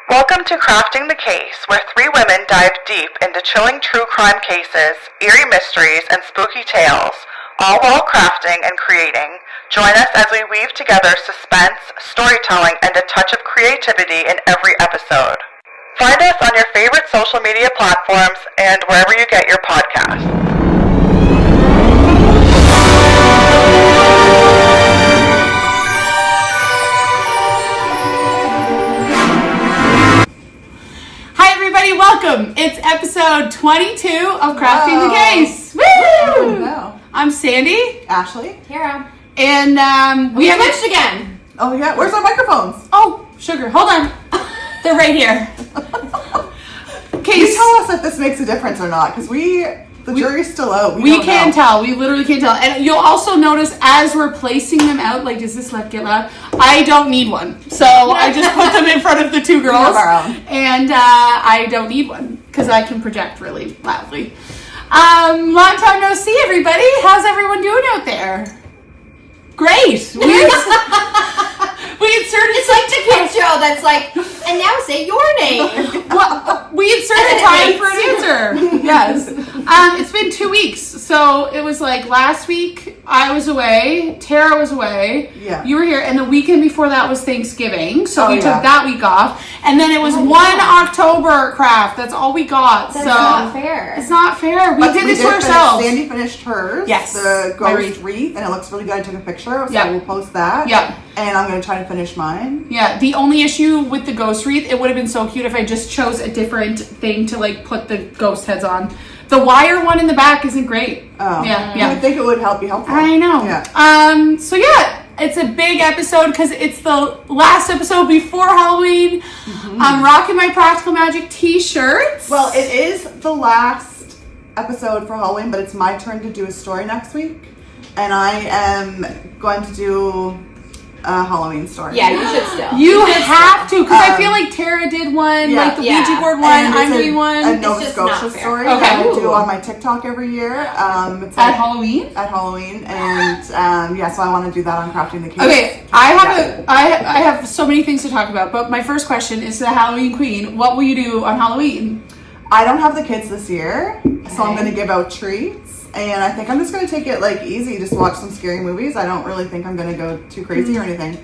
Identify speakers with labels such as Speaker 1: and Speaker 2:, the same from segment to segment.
Speaker 1: Welcome to Crafting the Case, where three women dive deep into chilling true crime cases, eerie mysteries, and spooky tales, all while crafting and creating. Join us as we weave together suspense, storytelling, and a touch of creativity in every episode. Find us on your favorite social media platforms and wherever you get your podcasts.
Speaker 2: Welcome! It's episode 22 of Crafting the Case. Woo!
Speaker 3: No.
Speaker 2: I'm Sandi.
Speaker 3: Ashley.
Speaker 4: Tara.
Speaker 2: And we have
Speaker 4: switched again.
Speaker 3: Oh yeah, where's our microphones?
Speaker 2: Oh, sugar, hold on. They're right here.
Speaker 3: Can you tell us if this makes a difference or not? Because the jury's still out.
Speaker 2: We can't tell. We literally can't tell. And you'll also notice as we're placing them out, like, does this left get loud? I don't need one. So I just put them in front of the two girls.
Speaker 3: We have our own.
Speaker 2: And I don't need one because I can project really loudly. Long time no see, everybody. How's everyone doing out there? Great. We inserted.
Speaker 4: It's like the kid show that's like, and now say your name.
Speaker 2: Well, we inserted time for an answer. Yes. It's been 2 weeks. So it was like last week I was away. Tara was away.
Speaker 3: Yeah.
Speaker 2: You were here. And the weekend before that was Thanksgiving. So we took that week off. And then it was October craft. That's all we got.
Speaker 4: That's not fair.
Speaker 2: It's not fair. We did this to ourselves.
Speaker 3: Sandy finished hers.
Speaker 2: Yes.
Speaker 3: The ghost wreath. And it looks really good. I took a picture. So we'll post that.
Speaker 2: Yeah.
Speaker 3: And I'm going to try to finish mine.
Speaker 2: Yeah, the only issue with the ghost wreath, it would have been so cute if I just chose a different thing to like put the ghost heads on. The wire one in the back isn't great.
Speaker 3: Oh.
Speaker 2: Yeah.
Speaker 3: I would think it would be helpful.
Speaker 2: I know.
Speaker 3: Yeah.
Speaker 2: So yeah, it's a big episode because it's the last episode before Halloween.
Speaker 3: Mm-hmm.
Speaker 2: I'm rocking my Practical Magic t-shirts.
Speaker 3: Well, it is the last episode for Halloween, but it's my turn to do a story next week. And I am going to do a Halloween story.
Speaker 4: Yeah, you should still.
Speaker 2: You have to, because I feel like Tara did one, like the Ouija board one, I'm doing one.
Speaker 3: A Nova Scotia story that I do on my TikTok every year. It's
Speaker 2: at Halloween?
Speaker 3: At Halloween. And so I want to do that on Crafting the Case.
Speaker 2: Okay, I have so many things to talk about, but my first question is to the Halloween Queen. What will you do on Halloween?
Speaker 3: I don't have the kids this year, so I'm going to give out treats. And I think I'm just going to take it like easy, just watch some scary movies. I don't really think I'm going to go too crazy or anything.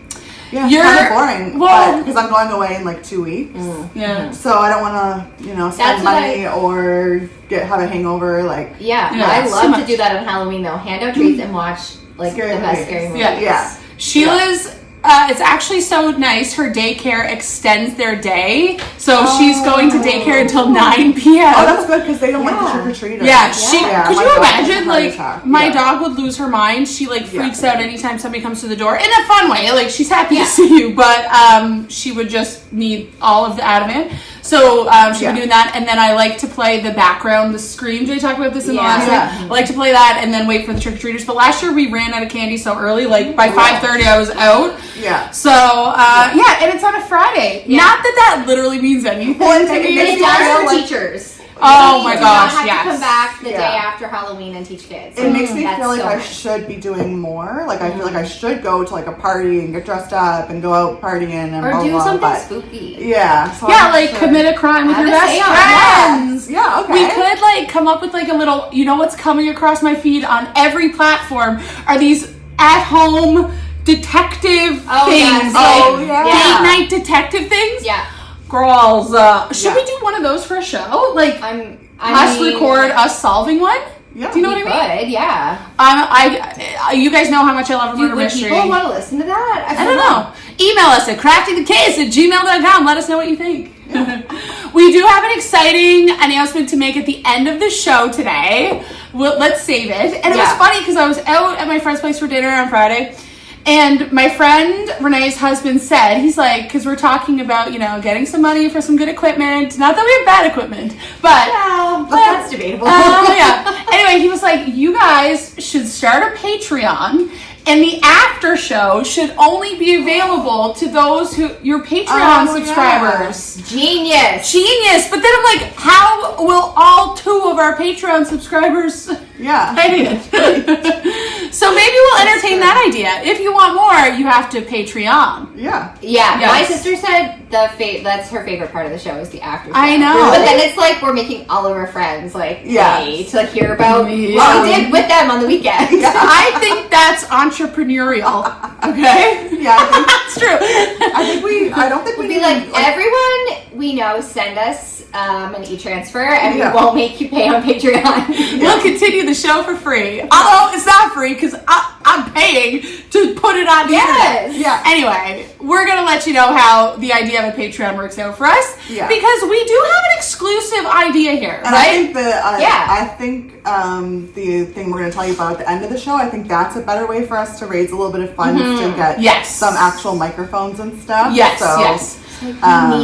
Speaker 3: Yeah, it's kind of boring, because I'm going away in like 2 weeks.
Speaker 2: Yeah.
Speaker 3: So I don't want to, spend money or have a hangover. Like
Speaker 4: I love to do that on Halloween though. Hand out treats and watch like
Speaker 3: scary
Speaker 4: the best scary movies.
Speaker 3: Yeah.
Speaker 2: Sheila's. It's actually so nice. Her daycare extends their day, so she's going to daycare until 9 p.m.
Speaker 3: Oh, that's good because they don't like the trick-or-treaters.
Speaker 2: Yeah, could you imagine? Like, my
Speaker 3: Yeah.
Speaker 2: dog would lose her mind. She like freaks out anytime somebody comes to the door in a fun way. Like, she's happy to see you, but she would just need all of the adamant. So she'd be doing that, and then I like to play the background, the scream. Did I talk about this in the last week? I like to play that and then wait for the trick-or-treaters. But last year we ran out of candy so early. Like, by 5:30 I was out.
Speaker 3: Yeah.
Speaker 2: So, and it's on a Friday. Yeah. Not that literally means anything.
Speaker 4: But it does for teachers.
Speaker 2: Oh my gosh,
Speaker 4: you have to come back the day after Halloween and teach kids.
Speaker 3: It makes me feel like I should be doing more. Like, I feel like I should go to like a party and get dressed up and go out partying and
Speaker 4: or do something spooky.
Speaker 3: Yeah. So
Speaker 2: commit a crime with your best friends.
Speaker 3: Yeah, okay.
Speaker 2: We could like come up with like a little, what's coming across my feed on every platform are these at-home detective things. Date night detective things.
Speaker 4: Yeah.
Speaker 2: Girls, should we do one of those for a show? Like, record us solving one?
Speaker 3: Yeah.
Speaker 2: Do you know what I mean?
Speaker 4: Could, yeah.
Speaker 2: You guys know how much I love a murder mystery.
Speaker 4: Would people want to listen to that?
Speaker 2: I don't know. Email us at craftingthecase@gmail.com. Let us know what you think. We do have an exciting announcement to make at the end of the show today. Let's save it. And it was funny because I was out at my friend's place for dinner on Friday. And my friend Renee's husband said, he's like, because we're talking about, getting some money for some good equipment. Not that we have bad equipment, but
Speaker 4: that's debatable.
Speaker 2: Anyway, he was like, you guys should start a Patreon, and the after show should only be available to those your Patreon subscribers.
Speaker 4: Yeah.
Speaker 2: Genius. But then I'm like, how will all 2 of our Patreon subscribers pay it? So maybe we'll entertain that idea. If you want more, you have to Patreon.
Speaker 3: Yeah.
Speaker 4: My sister said that's her favorite part of the show is the after show.
Speaker 2: I know.
Speaker 4: But then it's like we're making all of our friends pay to hear about what we did with them on the weekend.
Speaker 2: I think that's entrepreneurial. Okay?
Speaker 3: Yeah, I think
Speaker 2: that's true.
Speaker 3: I don't think we
Speaker 4: be like, everyone we know send us an e-transfer and we won't make you pay on Patreon.
Speaker 2: We'll continue the show for free. Although it's not free because I'm paying to put it on the internet.
Speaker 3: Yeah.
Speaker 2: Anyway, we're going to let you know how the idea of a Patreon works out for us.
Speaker 3: Yeah.
Speaker 2: Because we do have an exclusive idea here,
Speaker 3: and
Speaker 2: right?
Speaker 3: I think the thing we're going to tell you about at the end of the show, I think that's a better way for us to raise a little bit of funds to get some actual microphones and stuff.
Speaker 2: Yes,
Speaker 3: so,
Speaker 2: yes.
Speaker 4: We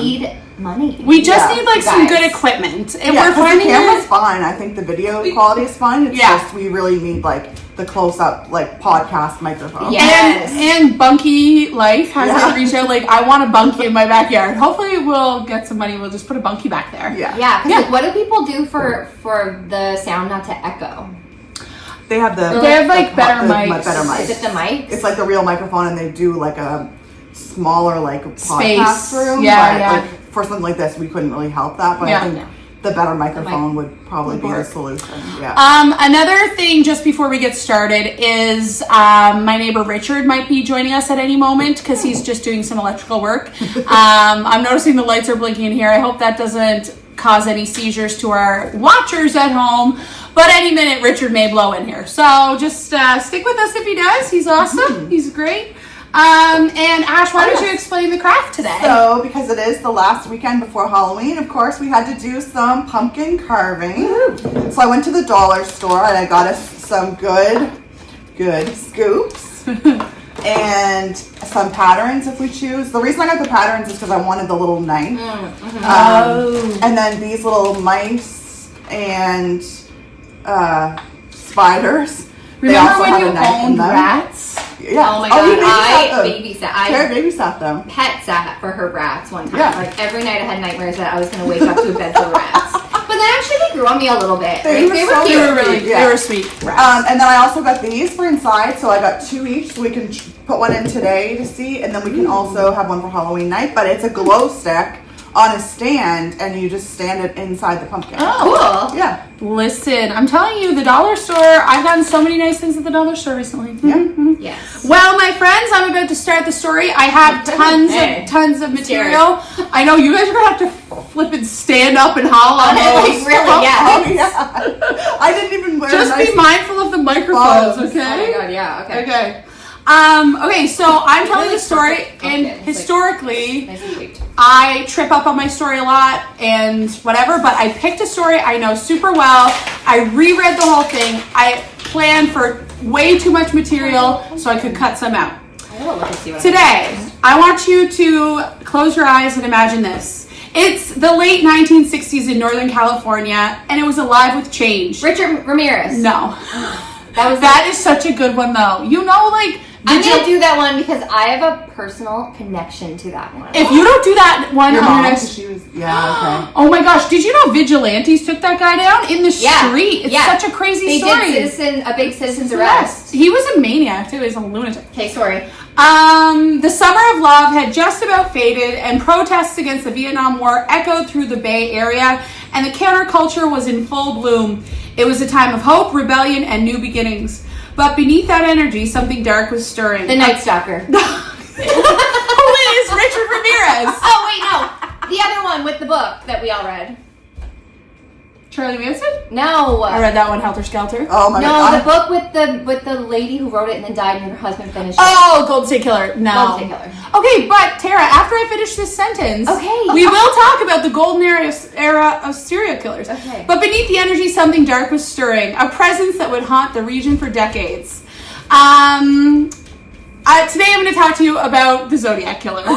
Speaker 4: need money.
Speaker 2: We just need some good equipment. And we're finding
Speaker 3: the camera's fine. I think the video quality is fine. It's just we really need the close-up podcast microphone.
Speaker 2: Yes. And Bunky Life has reached out I want a bunkie in my backyard. Hopefully we'll get some money. We'll just put a bunkie back there.
Speaker 4: Yeah. Because what do people do for the sound not to echo?
Speaker 3: They have
Speaker 2: better mics.
Speaker 3: Better mics.
Speaker 4: Is it the mics?
Speaker 3: It's the real microphone, and they do a smaller
Speaker 2: space
Speaker 3: podcast room.
Speaker 2: Yeah.
Speaker 3: For something like this, we couldn't really help that. But I think the better microphone would probably be the solution. Yeah.
Speaker 2: Another thing, just before we get started, is my neighbor Richard might be joining us at any moment because he's just doing some electrical work. I'm noticing the lights are blinking in here. I hope that doesn't cause any seizures to our watchers at home. But any minute, Richard may blow in here. So just stick with us if he does. He's awesome. He's great. And Ash, why don't you explain the craft today?
Speaker 3: So, because it is the last weekend before Halloween, of course, we had to do some pumpkin carving. Woo. So I went to the dollar store and I got us some good scoops and some patterns if we choose. The reason I got the patterns is because I wanted the little knife. And then these little mice and spiders.
Speaker 2: Remember when you owned rats?
Speaker 3: Yeah.
Speaker 4: Oh my god, I babysat.
Speaker 3: Tara babysat them.
Speaker 4: Pet sat for her rats one time. Yeah. Every night I had nightmares that I was going to wake up to a bed full of rats. But then actually they grew on me a little bit.
Speaker 3: They
Speaker 2: were sweet rats.
Speaker 3: And then I also got these for inside, so I got 2 each, so we can put one in today to see, and then we can also have one for Halloween night. But it's a glow stick on a stand, and you just stand it inside the pumpkin.
Speaker 2: Oh,
Speaker 4: cool.
Speaker 3: Yeah.
Speaker 2: Listen, I'm telling you, the dollar store, I've gotten so many nice things at the dollar store recently.
Speaker 3: Yeah.
Speaker 4: Yes.
Speaker 2: Well, my friends, I'm about to start the story. I have tons of material. I know you guys are going to have to flip and stand up and howl on it.
Speaker 4: Really, yeah.
Speaker 3: Oh, yeah. I didn't even wear
Speaker 2: Just be mindful of the microphones, okay?
Speaker 4: Oh my god, yeah, okay.
Speaker 2: Okay. Okay, so I'm telling the story, and historically,
Speaker 4: nice and sweet.
Speaker 2: I trip up on my story a lot and whatever, but I picked a story I know super well. I reread the whole thing. I planned for way too much material so I could cut some out. Today, I want you to close your eyes and imagine this. It's the late 1960s in Northern California, and it was alive with change.
Speaker 4: Richard Ramirez.
Speaker 2: No. That is such a good one, though.
Speaker 4: I'm going to do that one because I have a personal connection to that one.
Speaker 2: If you don't do that one
Speaker 3: your
Speaker 2: on
Speaker 3: mom,
Speaker 2: your next...
Speaker 3: okay.
Speaker 2: Oh my gosh, did you know vigilantes took that guy down in the street? It's such a crazy story.
Speaker 4: They did a big citizen's arrest.
Speaker 2: He was a maniac, too. He was a lunatic.
Speaker 4: Okay, sorry.
Speaker 2: The Summer of Love had just about faded, and protests against the Vietnam War echoed through the Bay Area, and the counterculture was in full bloom. It was a time of hope, rebellion, and new beginnings. But beneath that energy, something dark was stirring.
Speaker 4: The Night Stalker.
Speaker 2: Who is Richard Ramirez?
Speaker 4: Oh, wait, no. The other one with the book that we all read.
Speaker 2: Charlie Manson?
Speaker 4: No.
Speaker 2: I read that one, Helter Skelter.
Speaker 3: Oh my god.
Speaker 4: No, the book with the lady who wrote it and then died and her husband finished it.
Speaker 2: Oh, Golden State Killer. No.
Speaker 4: Golden State Killer.
Speaker 2: Okay, but Tara, after I finish this sentence,
Speaker 4: okay,
Speaker 2: we will talk about the golden era of serial killers.
Speaker 4: Okay.
Speaker 2: But beneath the energy, something dark was stirring, a presence that would haunt the region for decades. Today I'm going to talk to you about the Zodiac Killer.
Speaker 4: That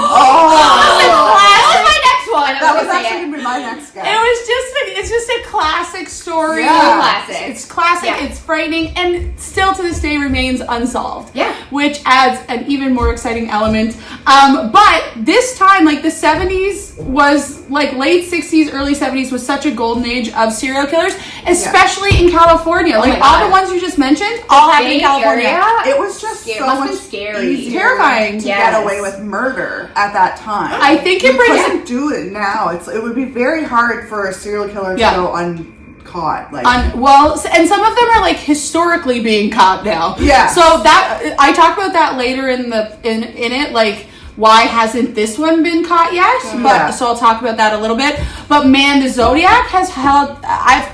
Speaker 4: was my next one.
Speaker 3: That was actually going to be my next guess.
Speaker 2: It's just a classic story.
Speaker 3: Yeah.
Speaker 4: Classic.
Speaker 2: It's classic,
Speaker 4: Yeah.
Speaker 2: it's frightening, and still to this day remains unsolved.
Speaker 4: Yeah.
Speaker 2: Which adds an even more exciting element. But this time, like the 70s was, like late 60s, early 70s was such a golden age of serial killers, especially in California. Like all the ones you just mentioned, all happened in California.
Speaker 3: It was just so much
Speaker 4: scary.
Speaker 3: easier
Speaker 2: Terrifying
Speaker 3: to get away with murder at that time.
Speaker 2: I think it brings
Speaker 3: couldn't do it now. It would be very hard for a serial killer to go uncaught. Like,
Speaker 2: and some of them are like historically being caught now.
Speaker 3: Yeah.
Speaker 2: So that I talk about that later in it, like why hasn't this one been caught yet? But so I'll talk about that a little bit. But man, the Zodiac has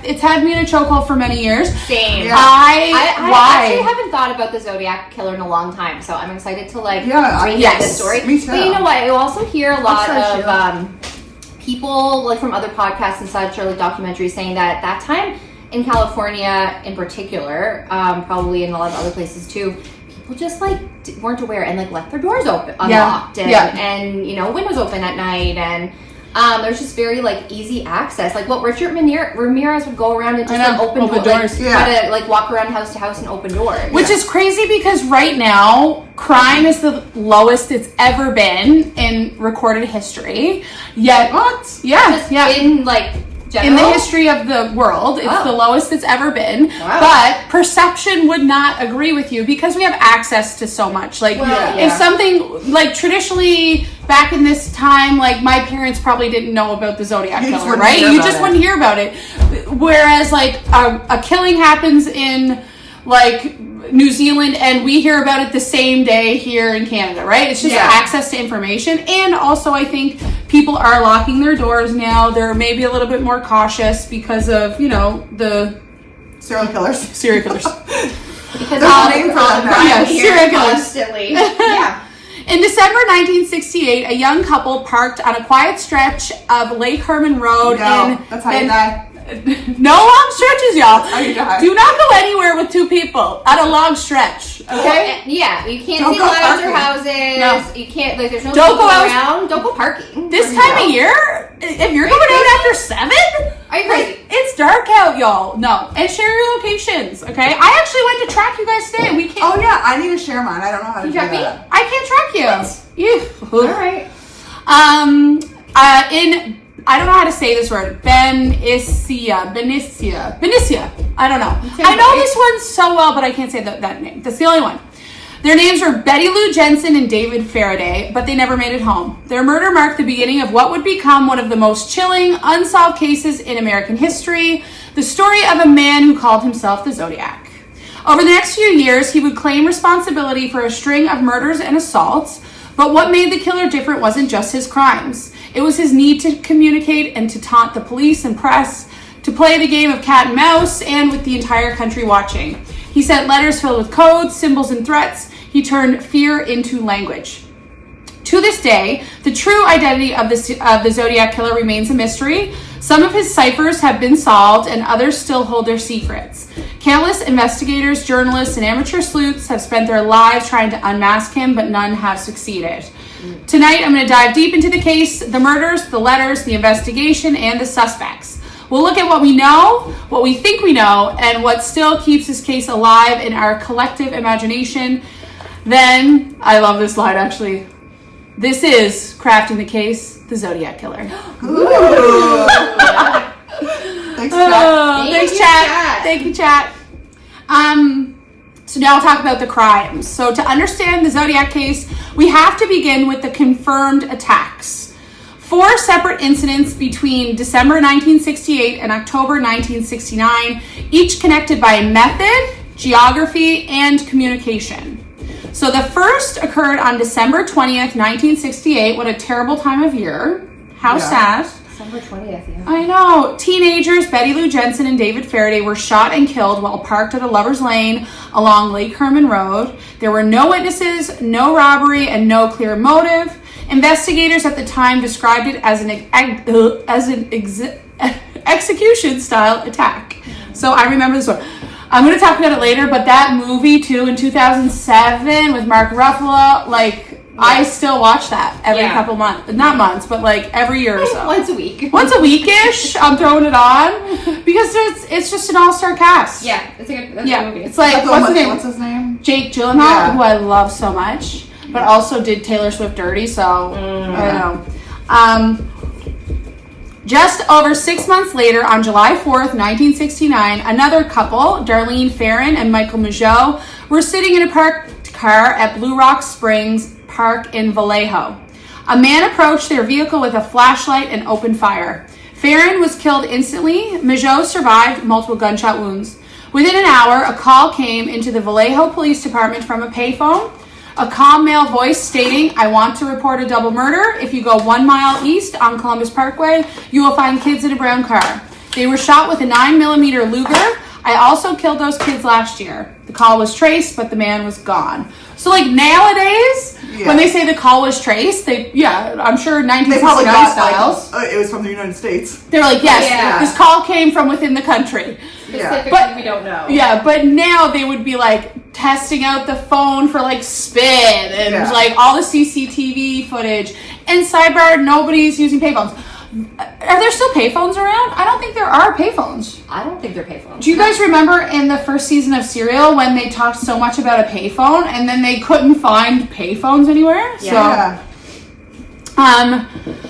Speaker 2: it's had me in a chokehold for many years.
Speaker 4: Same.
Speaker 3: Yeah.
Speaker 4: I actually haven't thought about the Zodiac Killer in a long time, so I'm excited to read this story.
Speaker 3: Me too.
Speaker 4: But you know what? I also hear a lot of people like from other podcasts and such, or like documentaries, saying that that time in California, in particular, probably in a lot of other places too, people just like weren't aware and like left their doors open, unlocked, and you know, windows open at night, and there's just very like easy access. Like what Richard Ramirez would go around and just like open doors, try to like walk around house to house and open doors.
Speaker 2: Which is crazy because right now crime is the lowest it's ever been in recorded history. Yet, in like general? In the history of the world, it's the lowest it's ever been. Wow. But perception would not agree with you because we have access to so much. Like, if something, like, traditionally, back in this time, like, my parents probably didn't know about the Zodiac Killer, right? You just wouldn't hear about it. Whereas, like, a killing happens in, like, New Zealand, and we hear about it the same day here in Canada, right? It's just access to information. And also, I think people are locking their doors now. They're maybe a little bit more cautious because of, you know, the
Speaker 3: serial killers.
Speaker 2: Because
Speaker 3: there's a name for them now.
Speaker 2: Serial killers.
Speaker 4: Constantly.
Speaker 2: In December 1968, a young couple parked on a quiet stretch of Lake Herman Road.
Speaker 3: That's how you die.
Speaker 2: No long stretches, y'all.
Speaker 3: You
Speaker 2: do not go anywhere with two people on a long stretch. Okay?
Speaker 4: You can't see lines or houses. No. You can't, like, there's no people around. Don't go parking.
Speaker 2: This time of year, if you're going out after 7,
Speaker 4: are you crazy?
Speaker 2: It's dark out, y'all. No. And share your locations, okay? I actually went to track you guys today. We can't.
Speaker 3: Oh, yeah. I need to share mine. I don't know how to do that.
Speaker 2: Me? I can't track you.
Speaker 4: All right.
Speaker 2: I don't know how to say this word. Benicia. I don't know. I know this one so well, but I can't say that name. That's the only one. Their names were Betty Lou Jensen and David Faraday, but they never made it home. Their murder marked the beginning of what would become one of the most chilling, unsolved cases in American history, the story of a man who called himself the Zodiac. Over the next few years, he would claim responsibility for a string of murders and assaults, but what made the killer different wasn't just his crimes. It was his need to communicate and to taunt the police and press, to play the game of cat and mouse, and with the entire country watching. He sent letters filled with codes, symbols, and threats. He turned fear into language. To this day, the true identity of the Zodiac Killer remains a mystery. Some of his ciphers have been solved, and others still hold their secrets. Countless investigators, journalists, and amateur sleuths have spent their lives trying to unmask him, but none have succeeded. Tonight, I'm going to dive deep into the case, the murders, the letters, the investigation, and the suspects. We'll look at what we know, what we think we know, and what still keeps this case alive in our collective imagination. Then, I love this line actually. This is Crafting the Case, the Zodiac Killer.
Speaker 3: Ooh. Thanks, chat.
Speaker 2: Thank you, chat. So now I'll talk about the crimes. So to understand the Zodiac case, we have to begin with the confirmed attacks. 4 separate incidents between December 1968 and October 1969, each connected by method, geography, and communication. So the first occurred on December 20th, 1968. What a terrible time of year. How sad.
Speaker 4: December 20th, yeah.
Speaker 2: I know. Teenagers Betty Lou Jensen and David Faraday were shot and killed while parked at a lover's lane along Lake Herman Road. There were no witnesses, no robbery, and no clear motive. Investigators at the time described it as an execution-style attack. So I remember this one. I'm going to talk about it later, but that movie, too, in 2007 with Mark Ruffalo, like, I still watch that every couple months. Not months, but like every year or so.
Speaker 4: Once a week.
Speaker 2: Once a week-ish, I'm throwing it on. Because it's just an all-star cast.
Speaker 4: Yeah, it's a good movie.
Speaker 2: It's like,
Speaker 3: what's his name?
Speaker 2: Jake Gyllenhaal, who I love so much. But also did Taylor Swift dirty, so I don't know. Just over 6 months later, on July 4th, 1969, another couple, Darlene Farron and Michael Mageau, were sitting in a parked car at Blue Rock Springs Park in Vallejo. A man approached their vehicle with a flashlight and opened fire. Farron was killed instantly. Mageau survived multiple gunshot wounds. Within an hour, a call came into the Vallejo Police Department from a payphone. A calm male voice stating, "I want to report a double murder. If you go 1 mile east on Columbus Parkway, you will find kids in a brown car. They were shot with a 9mm Luger. I also killed those kids last year." The call was traced, but the man was gone. So, like, nowadays, when they say the call was traced, I'm sure 1969 styles.
Speaker 3: It was from the United States.
Speaker 2: They were like, yes, this call came from within the country.
Speaker 4: Specifically,
Speaker 2: but
Speaker 4: we don't know.
Speaker 2: Yeah, but now they would be like testing out the phone for like spin and like all the CCTV footage. And sidebar, nobody's using payphones. Are there still payphones around? I don't think there are payphones.
Speaker 4: I don't think they're payphones.
Speaker 2: Do you guys remember in the first season of Serial when they talked so much about a payphone and then they couldn't find payphones anywhere?
Speaker 3: Yeah.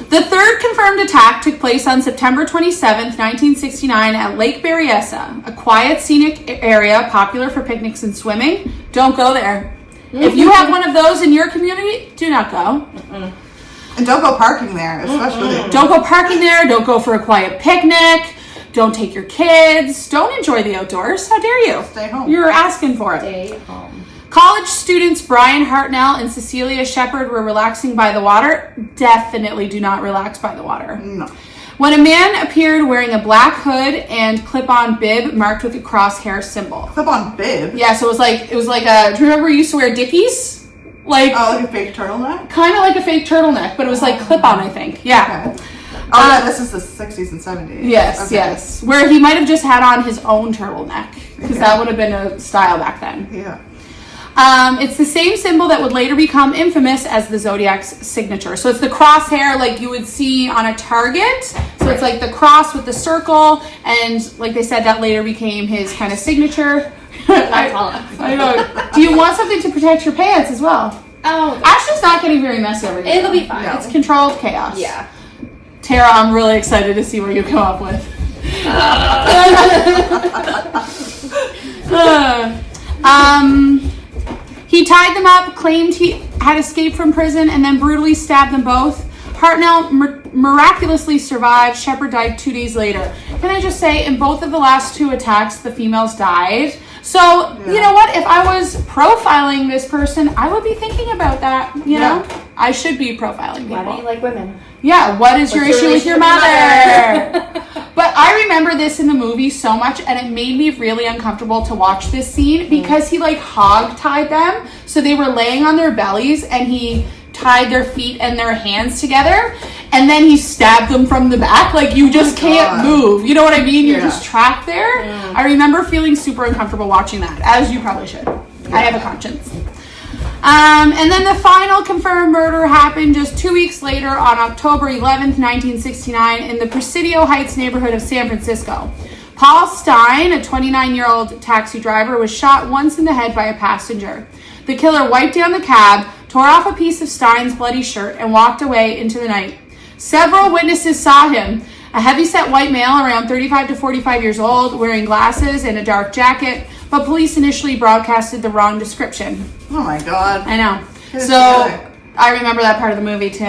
Speaker 2: The third confirmed attack took place on September 27th, 1969 at Lake Berryessa, a quiet, scenic area popular for picnics and swimming. Don't go there. If you have one of those in your community, do not go.
Speaker 3: And don't go parking there, especially.
Speaker 2: Don't go parking there. Don't go for a quiet picnic. Don't take your kids. Don't enjoy the outdoors. How dare you?
Speaker 3: Stay home.
Speaker 2: You're asking for it.
Speaker 4: Stay home.
Speaker 2: College students Brian Hartnell and Cecilia Shepard were relaxing by the water. Definitely do not relax by the water.
Speaker 3: No.
Speaker 2: When a man appeared wearing a black hood and clip-on bib marked with a crosshair symbol.
Speaker 3: Clip-on bib?
Speaker 2: Yeah, so it was like a. Do you remember you used to wear Dickies? Like
Speaker 3: a fake turtleneck?
Speaker 2: Kind of like a fake turtleneck, but it was like clip-on, I think. Yeah.
Speaker 3: Okay. Oh, this is the 60s and 70s.
Speaker 2: Yes, yes. Where he might have just had on his own turtleneck, because that would have been a style back then.
Speaker 3: Yeah.
Speaker 2: It's the same symbol that would later become infamous as the Zodiac's signature. So it's the crosshair like you would see on a target. So it's like the cross with the circle, and like they said, that later became his kind of signature. I know. Do you want something to protect your pants as well?
Speaker 4: Oh.
Speaker 2: Ashley's not getting very messy over here.
Speaker 4: It'll be fine.
Speaker 2: It's controlled chaos.
Speaker 4: Yeah.
Speaker 2: Tara, I'm really excited to see what you come up with. He tied them up, claimed he had escaped from prison, and then brutally stabbed them both. Hartnell miraculously survived. Shepard died 2 days later. Can I just say, in both of the last two attacks, the females died. So, you know what? If I was profiling this person, I would be thinking about that, you know? I should be profiling people.
Speaker 4: Why don't you like women?
Speaker 2: Yeah, what's your issue with your mother? But I remember this in the movie so much, and it made me really uncomfortable to watch this scene because he like hog-tied them. So they were laying on their bellies, and he tied their feet and their hands together, and then he stabbed them from the back. Like, you just can't move. You know what I mean? You're just trapped there. I remember feeling super uncomfortable watching that, as you probably should. I have a conscience. And then the final confirmed murder happened just 2 weeks later on October 11th, 1969 in the Presidio Heights neighborhood of San Francisco. Paul Stein, a 29-year-old taxi driver, was shot once in the head by a passenger. The killer wiped down the cab, tore off a piece of Stein's bloody shirt, and walked away into the night. Several witnesses saw him, a heavy-set white male around 35 to 45 years old, wearing glasses and a dark jacket, but police initially broadcasted the wrong description.
Speaker 3: Oh my God.
Speaker 2: I know. So, I remember that part of the movie too.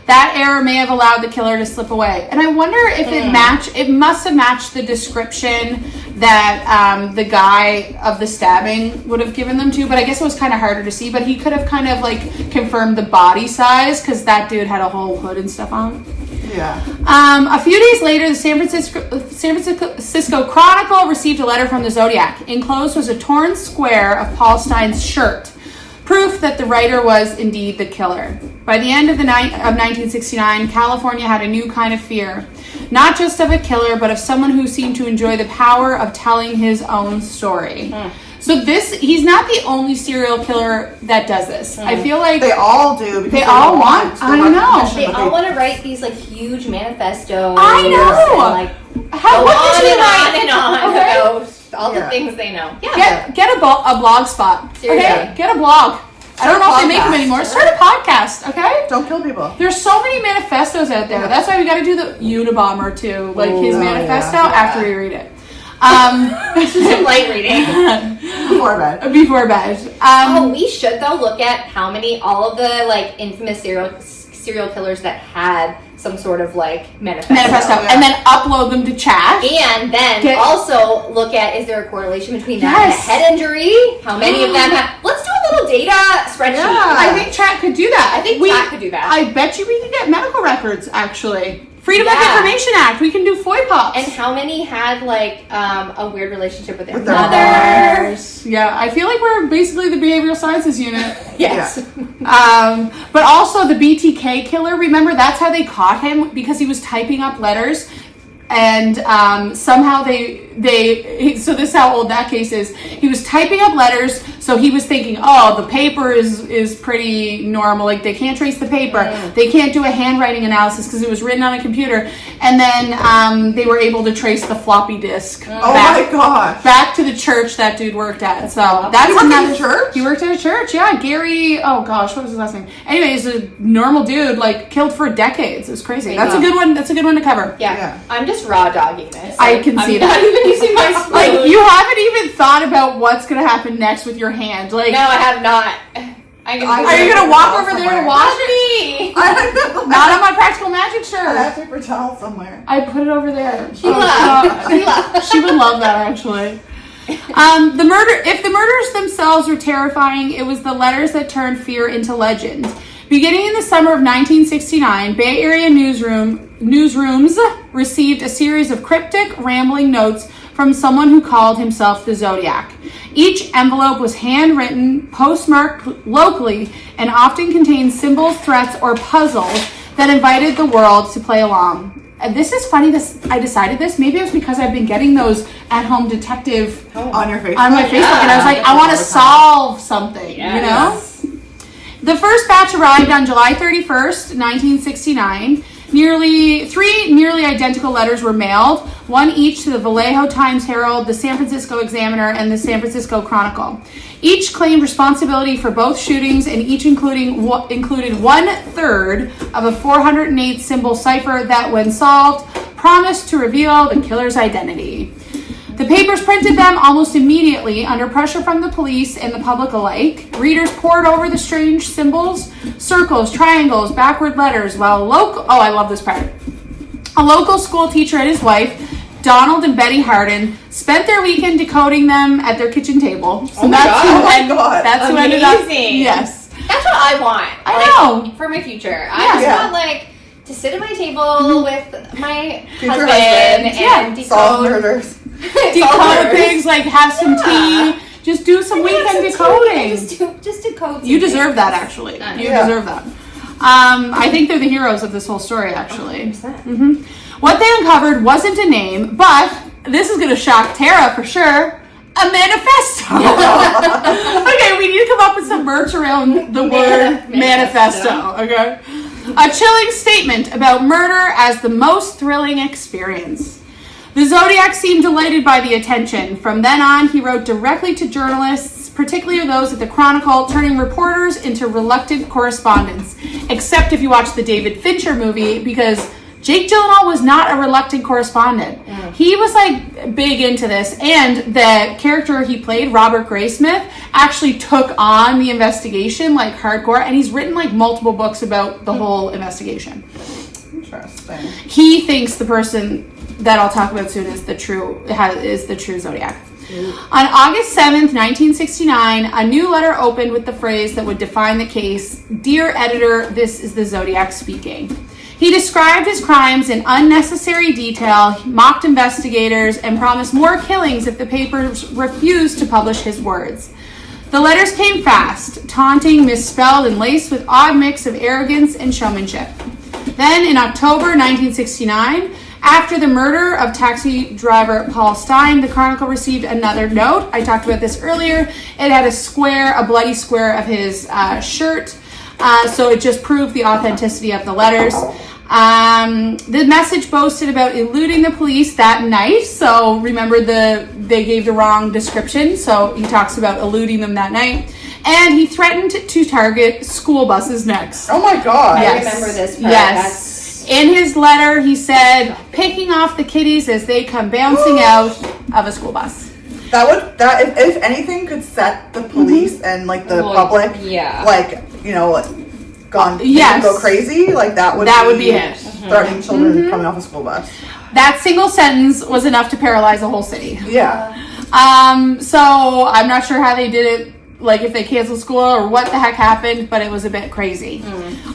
Speaker 2: That error may have allowed the killer to slip away. And I wonder if it must have matched the description that the guy of the stabbing would have given them to, but I guess it was kind of harder to see, but he could have kind of like confirmed the body size because that dude had a whole hood and stuff on.
Speaker 3: Yeah.
Speaker 2: A few days later, the San Francisco Chronicle received a letter from the Zodiac. Enclosed was a torn square of Paul Stein's shirt, proof that the writer was indeed the killer. By the end of 1969, California had a new kind of fear, not just of a killer, but of someone who seemed to enjoy the power of telling his own story. So he's not the only serial killer that does this. I feel like
Speaker 3: they all do.
Speaker 2: They all want. I know.
Speaker 4: They all want to write these like huge manifestos.
Speaker 2: I know.
Speaker 4: And, like
Speaker 2: how
Speaker 4: go on and on about all the
Speaker 2: Yeah.
Speaker 4: things they know. Yeah.
Speaker 2: Get a blog spot.
Speaker 4: Seriously.
Speaker 2: Okay, get a blog. I don't know if they make them anymore. Start a podcast, okay?
Speaker 3: Don't kill people.
Speaker 2: There's so many manifestos out there. That's why we got to do the Unabomber too, like his manifesto after we read it.
Speaker 4: Some light reading
Speaker 3: before bed.
Speaker 4: We should though look at how many all of the like infamous serial killers that had some sort of like manifesto.
Speaker 2: And then upload them to chat.
Speaker 4: And then also look at, is there a correlation between that and a head injury? How many of them have? Let's do a little data spreadsheet.
Speaker 2: Yeah. I think chat could do that.
Speaker 4: I think chat could do that.
Speaker 2: I bet you we can get medical records actually. Freedom of Information Act. We can do FOI pops.
Speaker 4: And how many had like a weird relationship with their
Speaker 2: mothers? Yeah, I feel like we're basically the behavioral sciences unit.
Speaker 4: Yes.
Speaker 2: But also the BTK killer. Remember, that's how they caught him, because he was typing up letters, and somehow so this is how old that case is. He was typing up letters, so he was thinking, oh, the paper is pretty normal, like they can't trace the paper, they can't do a handwriting analysis because it was written on a computer, and then they were able to trace the floppy disk back to the church that dude worked at. So that's
Speaker 3: he worked at a church?
Speaker 2: He worked at a church, yeah. Gary, oh gosh, what was his last name? Anyway, he's a normal dude, like killed for decades. It was crazy. That's a good one. That's a good one to cover.
Speaker 4: Yeah. I'm just raw dogging this.
Speaker 2: I can see that.
Speaker 4: I'm not even using my spoon.
Speaker 2: Like, you haven't even thought about what's going to happen next with your hand. Like,
Speaker 4: no, I have not.
Speaker 2: Are you going to walk over there to wash it? Not on my practical magic shirt.
Speaker 3: I have paper towel somewhere.
Speaker 2: I put it over there.
Speaker 4: She would
Speaker 2: love that, actually. If the murders themselves were terrifying, it was the letters that turned fear into legend. Beginning in the summer of 1969, Bay Area newsrooms received a series of cryptic, rambling notes from someone who called himself the Zodiac. Each envelope was handwritten, postmarked locally, and often contained symbols, threats, or puzzles that invited the world to play along. This is funny. I decided this. Maybe it was because I've been getting those at-home detective
Speaker 3: on your Facebook.
Speaker 2: On my Facebook, and I was like, I want to solve something. You know. The first batch arrived on July 31st, 1969. Three nearly identical letters were mailed, one each to the Vallejo Times-Herald, the San Francisco Examiner, and the San Francisco Chronicle. Each claimed responsibility for both shootings, and each included 1/3 of a 408 symbol cipher that, when solved, promised to reveal the killer's identity. The papers printed them almost immediately under pressure from the police and the public alike. Readers pored over the strange symbols, circles, triangles, backward letters, while I love this part. A local school teacher and his wife, Donald and Betty Harden, spent their weekend decoding them at their kitchen table. So that's who ended up. Yes.
Speaker 4: That's what I want.
Speaker 2: I know.
Speaker 4: For my future. I just want to sit at my table with my husband and decode
Speaker 3: solve murders.
Speaker 2: Decode things, like have some tea. Just do some weekend decoding.
Speaker 4: Just decode.
Speaker 2: You deserve that, actually. You deserve that. I think they're the heroes of this whole story, actually. What they uncovered wasn't a name, but this is going to shock Tara for sure. A manifesto. Okay, we need to come up with some merch around the word manifesto. Okay. A chilling statement about murder as the most thrilling experience. The Zodiac seemed delighted by the attention. From then on, he wrote directly to journalists, particularly those at the Chronicle, turning reporters into reluctant correspondents. Except if you watch the David Fincher movie, because Jake Gyllenhaal was not a reluctant correspondent. He was big into this, and the character he played, Robert Graysmith, actually took on the investigation hardcore, and he's written multiple books about the whole investigation.
Speaker 3: Interesting.
Speaker 2: He thinks the person that I'll talk about soon is the true Zodiac. On August 7th, 1969, a new letter opened with the phrase that would define the case: "Dear editor, this is the Zodiac speaking." He described his crimes in unnecessary detail, mocked investigators, and promised more killings if the papers refused to publish his words. The letters came fast, taunting, misspelled, and laced with odd mix of arrogance and showmanship. Then, in October 1969, After the murder of taxi driver Paul Stein, the Chronicle received another note. I talked about this earlier. It had a bloody square of his shirt. So it just proved the authenticity of the letters. The message boasted about eluding the police that night. So remember, they gave the wrong description. So he talks about eluding them that night. And he threatened to target school buses next.
Speaker 3: Oh my God.
Speaker 4: Yes. I remember this part.
Speaker 2: Yes. In his letter, he said, picking off the kiddies as they come bouncing out of a school bus.
Speaker 3: That if anything could set the police and like the public, like, you know, go crazy, like that would be it. Threatening children coming off a school bus.
Speaker 2: That single sentence was enough to paralyze a whole city.
Speaker 3: Yeah.
Speaker 2: So I'm not sure how they did it, like if they canceled school or what the heck happened, but it was a bit crazy.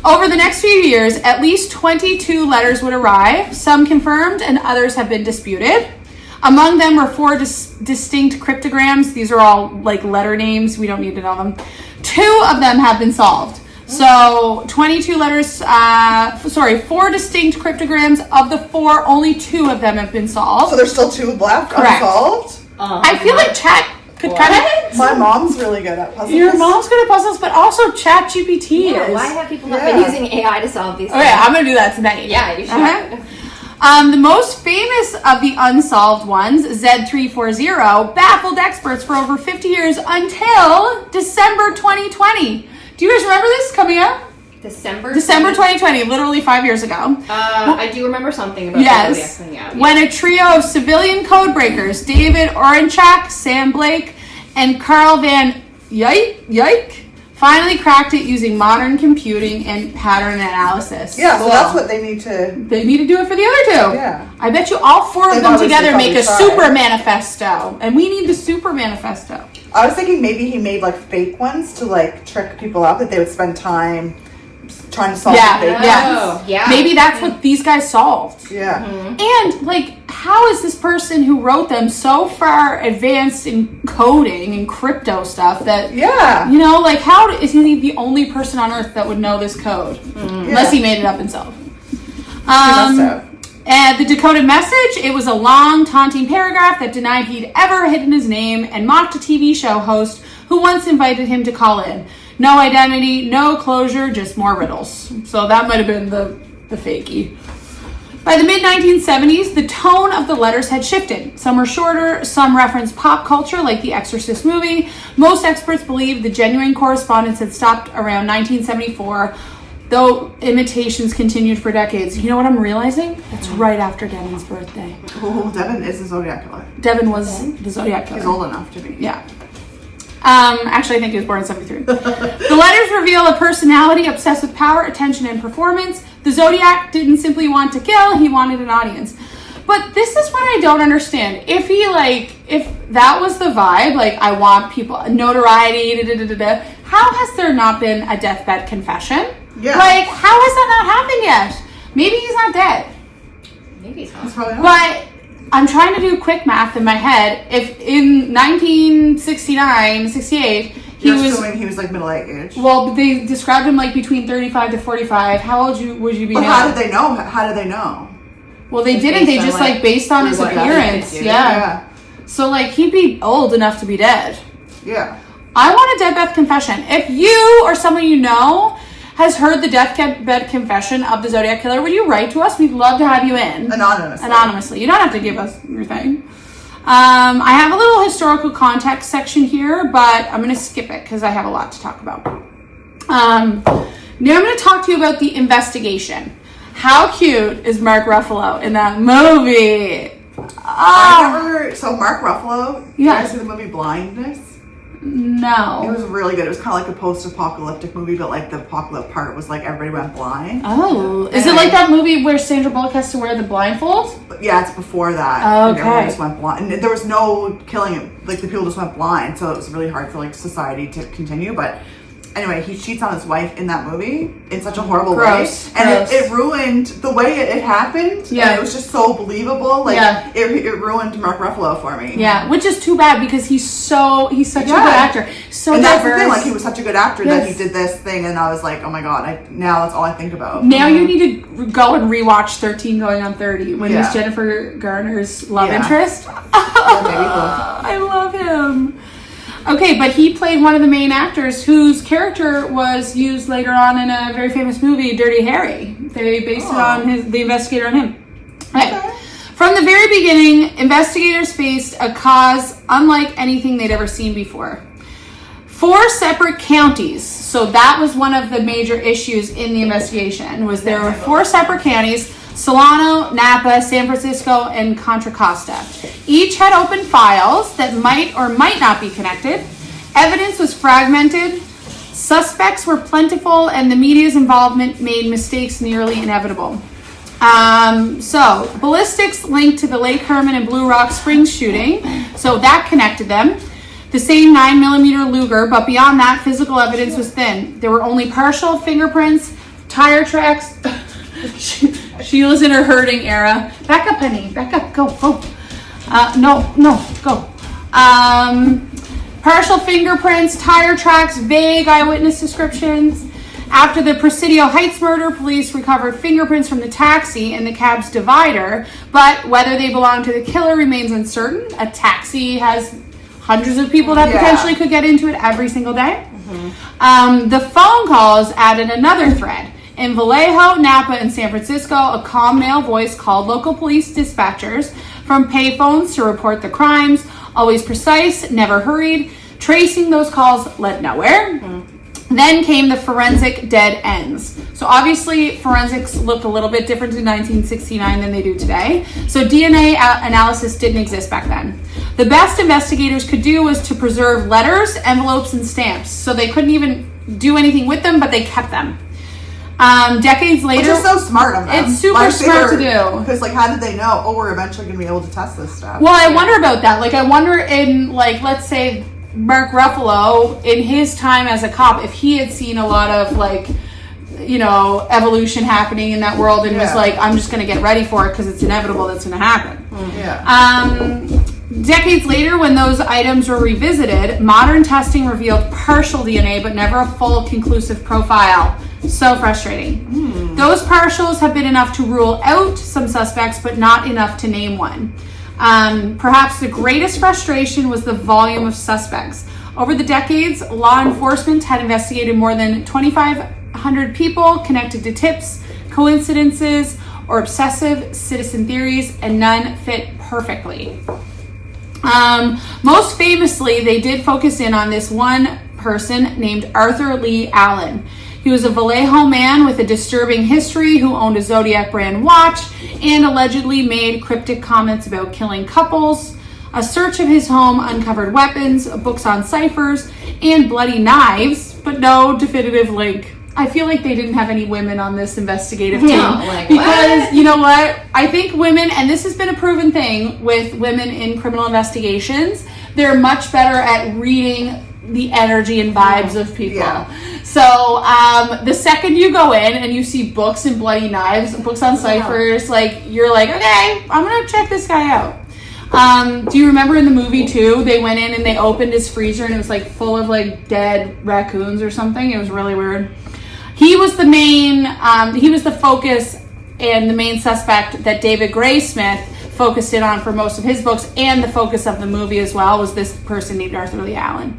Speaker 2: Over the next few years, at least 22 letters would arrive, some confirmed and others have been disputed. Among them were 4 distinct cryptograms. These are all like letter names. We don't need to know them. 2 of them have been solved. So 22 letters, 4 distinct cryptograms. Of the 4, only 2 of them have been solved.
Speaker 3: So there's still 2 left unsolved?
Speaker 2: I feel like chat could kind of...
Speaker 3: My mom's really good at puzzles.
Speaker 2: Your mom's good at puzzles, but also chat GPT is.
Speaker 4: Why have people not been using AI to solve these things?
Speaker 2: Okay, I'm going to do that tonight.
Speaker 4: Yeah, you should.
Speaker 2: The most famous of the unsolved ones, Z340, baffled experts for over 50 years until December 2020. Do you guys remember this coming up?
Speaker 4: December
Speaker 2: 2020, literally 5 years ago.
Speaker 4: I do remember something about
Speaker 2: yes.
Speaker 4: coming out.
Speaker 2: When a trio of civilian code breakers, David Orenchak, Sam Blake, and Carl Van Yike, finally cracked it using modern computing and pattern analysis.
Speaker 3: Yeah, so that's what they need to...
Speaker 2: They need to do it for the other 2.
Speaker 3: Yeah.
Speaker 2: I bet you all 4 of them together make a super manifesto. And we need the super manifesto.
Speaker 3: I was thinking maybe he made like fake ones to like trick people out, that they would spend time trying to solve the fake ones.
Speaker 4: Yeah.
Speaker 2: Maybe that's what these guys solved.
Speaker 3: Yeah.
Speaker 2: And like, how is this person who wrote them so far advanced in coding and crypto stuff that, you know, like how is he the only person on earth that would know this code? Unless he made it up himself.
Speaker 3: He must have.
Speaker 2: And the decoded message, it was a long, taunting paragraph that denied he'd ever hidden his name and mocked a TV show host who once invited him to call in. No identity, no closure, just more riddles. So that might have been the fakie. By the mid-1970s, the tone of the letters had shifted. Some were shorter, some referenced pop culture like the Exorcist movie. Most experts believe the genuine correspondence had stopped around 1974, though imitations continued for decades. You know what I'm realizing? It's right after Devin's birthday.
Speaker 3: Oh, Devin is the Zodiac Killer.
Speaker 2: Devin was the Zodiac Killer.
Speaker 3: He's old enough to be.
Speaker 2: Yeah. Actually, I think he was born in 73. The letters reveal a personality obsessed with power, attention, and performance. The Zodiac didn't simply want to kill, he wanted an audience. But this is what I don't understand. If that was the vibe, like, I want people, notoriety, how has there not been a deathbed confession?
Speaker 3: Yeah.
Speaker 2: Like, how has that not happened yet? Maybe he's not dead.
Speaker 4: Maybe he's not.
Speaker 3: He's probably not.
Speaker 2: But I'm trying to do quick math in my head. If in 1969, 68, he was
Speaker 3: like middle age.
Speaker 2: Well, they described him like between 35 to 45. How old would you be now?
Speaker 3: How did they know? How did they know?
Speaker 2: Well, they didn't. They just like based on his appearance. Yeah. So like he'd be old enough to be dead.
Speaker 3: Yeah.
Speaker 2: I want a deathbed confession. If you or someone you know has heard the deathbed confession of the Zodiac Killer, would you write to us? We'd love to have you in. Anonymously. You don't have to give us your thing. I have a little historical context section here, but I'm going to skip it because I have a lot to talk about. Now I'm going to talk to you about the investigation. How cute is Mark Ruffalo in that movie?
Speaker 3: So Mark Ruffalo, you guys see the movie Blindness?
Speaker 2: No.
Speaker 3: It was really good. It was kind of like a post-apocalyptic movie, but like the apocalypse part was like everybody went blind.
Speaker 2: Oh. Is it like that movie where Sandra Bullock has to wear the blindfold?
Speaker 3: Yeah, it's before that.
Speaker 2: Okay.
Speaker 3: And everyone just went blind. And there was no killing it. Like the people just went blind, so it was really hard for like society to continue. But anyway, he cheats on his wife in that movie in such a horrible
Speaker 2: Gross.
Speaker 3: way. And it ruined the way it happened.
Speaker 2: Yeah.
Speaker 3: And it was just so believable. Like,
Speaker 2: Yeah.
Speaker 3: it ruined Mark Ruffalo for me.
Speaker 2: Yeah, which is too bad because he's such a good actor. So
Speaker 3: and
Speaker 2: diverse.
Speaker 3: that's the thing, like, he was such a good actor that he
Speaker 2: Yes.
Speaker 3: did this thing, and I was like, oh my god, now that's all I think about.
Speaker 2: Now you need to go and rewatch 13 Going on 30 when
Speaker 3: Yeah.
Speaker 2: he's Jennifer Garner's love interest. I love him. Okay, but he played one of the main actors whose character was used later on in a very famous movie, Dirty Harry. They based it on the investigator on him. Okay. From the very beginning, investigators faced a cause unlike anything they'd ever seen before. 4 separate counties, so that was one of the major issues in the investigation, was there were 4 separate counties: Solano, Napa, San Francisco, and Contra Costa. Each had open files that might or might not be connected. Evidence was fragmented. Suspects were plentiful, and the media's involvement made mistakes nearly inevitable. So ballistics linked to the Lake Herman and Blue Rock Springs shooting, so that connected them. The same 9mm Luger, but beyond that, physical evidence was thin. There were only partial fingerprints, tire tracks. Sheila's in her herding era. Back up, honey. Back up. Go. No. Go. Partial fingerprints, tire tracks, vague eyewitness descriptions. After the Presidio Heights murder, police recovered fingerprints from the taxi and the cab's divider, but whether they belong to the killer remains uncertain. A taxi has hundreds of people that potentially could get into it every single day. The phone calls added another thread. In Vallejo, Napa, and San Francisco, a calm male voice called local police dispatchers from payphones to report the crimes, always precise, never hurried. Tracing those calls led nowhere. Then came the forensic dead ends. So obviously forensics looked a little bit different in 1969 than they do today. So DNA analysis didn't exist back then. The best investigators could do was to preserve letters, envelopes, and stamps. So they couldn't even do anything with them, but they kept them. Decades later,
Speaker 3: which is so smart of them.
Speaker 2: It's super smart to do.
Speaker 3: Because, like, how did they know? Oh, we're eventually going to be able to test this stuff.
Speaker 2: Well, I wonder about that. Like, I wonder in, like, let's say Mark Ruffalo in his time as a cop, if he had seen a lot of, like, you know, evolution happening in that world and was like, I'm just going to get ready for it because it's inevitable that's going to happen. Decades later, when those items were revisited, modern testing revealed partial DNA, but never a full conclusive profile. So frustrating. Those partials have been enough to rule out some suspects, but not enough to name one. Perhaps the greatest frustration was the volume of suspects. Over the decades, law enforcement had investigated more than 2,500 people connected to tips, coincidences, or obsessive citizen theories, and none fit perfectly. Most famously, they did focus in on this one person named Arthur Lee Allen. He was a Vallejo man with a disturbing history who owned a Zodiac brand watch and allegedly made cryptic comments about killing couples. A search of his home uncovered weapons, books on ciphers, and bloody knives, but no definitive link. I feel like they didn't have any women on this investigative team. Because, you know what? I think women, and this has been a proven thing with women in criminal investigations, they're much better at reading the energy and vibes of people. So the second you go in and you see books and bloody knives, books on ciphers, like, you're like, okay, I'm gonna check this guy out. Do you remember in the movie too, they went in and they opened his freezer and it was like full of like dead raccoons or something? It was really weird. He was the main, he was the focus and the main suspect that David Gray Smith focused in on for most of his books, and the focus of the movie as well was this person named Arthur Lee Allen.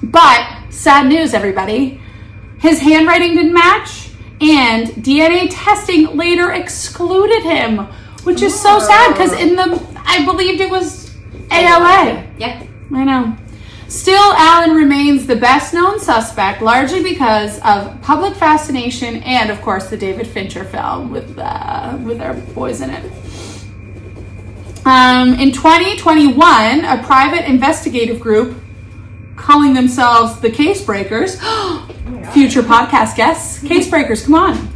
Speaker 2: But sad news, everybody. His handwriting didn't match, and DNA testing later excluded him, which is so sad because I believed it was ALA.
Speaker 4: Yeah.
Speaker 2: I know. Still, Allen remains the best known suspect, largely because of public fascination and, of course, the David Fincher film with our boys in it. In 2021, a private investigative group calling themselves the Case Breakers, future podcast guests, Case Breakers, come on,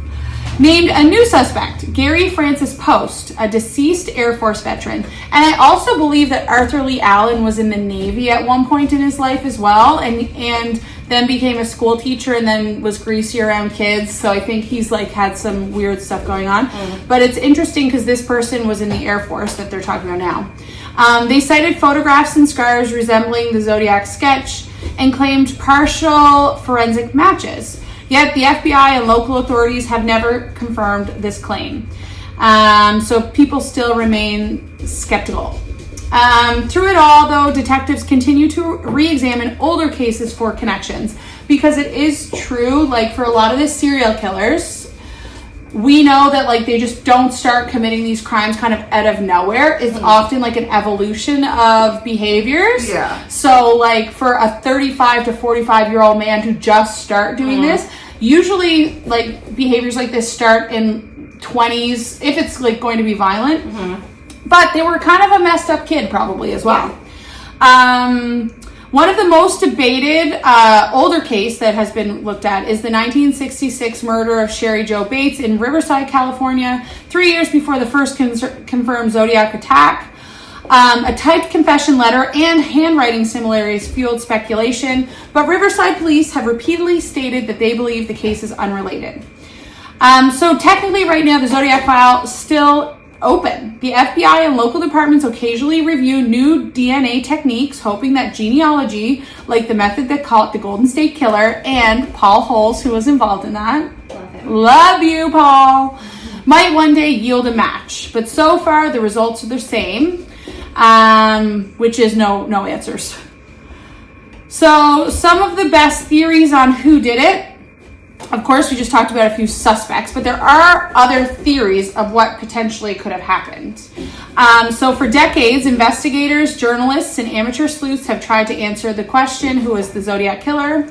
Speaker 2: named a new suspect, Gary Francis Post, a deceased Air Force veteran. And I also believe that Arthur Lee Allen was in the Navy at one point in his life as well, and then became a school teacher, and then was greasy around kids. So I think he's like had some weird stuff going on. But it's interesting because this person was in the Air Force that they're talking about now. They cited photographs and scars resembling the Zodiac sketch and claimed partial forensic matches. Yet the FBI and local authorities have never confirmed this claim. So people still remain skeptical. Through it all, though, detectives continue to re-examine older cases for connections, because it is true, like for a lot of the serial killers, we know that like they just don't start committing these crimes kind of out of nowhere. It's often like an evolution of behaviors.
Speaker 3: Yeah.
Speaker 2: So like for a 35 to 45-year-old man to just start doing this, usually like behaviors like this start in 20s, if it's like going to be violent. But they were kind of a messed up kid probably as well. One of the most debated older case that has been looked at is the 1966 murder of Sherry Jo Bates in Riverside, California, 3 years before the first confirmed Zodiac attack. A typed confession letter and handwriting similarities fueled speculation, but Riverside police have repeatedly stated that they believe the case is unrelated. So technically right now the Zodiac file is still open. The FBI and local departments occasionally review new DNA techniques, hoping that genealogy, like the method that called the Golden State Killer and Paul Holes, who was involved in that, love you, Paul, might one day yield a match. But so far, the results are the same, which is no answers. So some of the best theories on who did it. Of course, we just talked about a few suspects, but there are other theories of what potentially could have happened. So for decades, investigators, journalists, and amateur sleuths have tried to answer the question, who is the Zodiac Killer?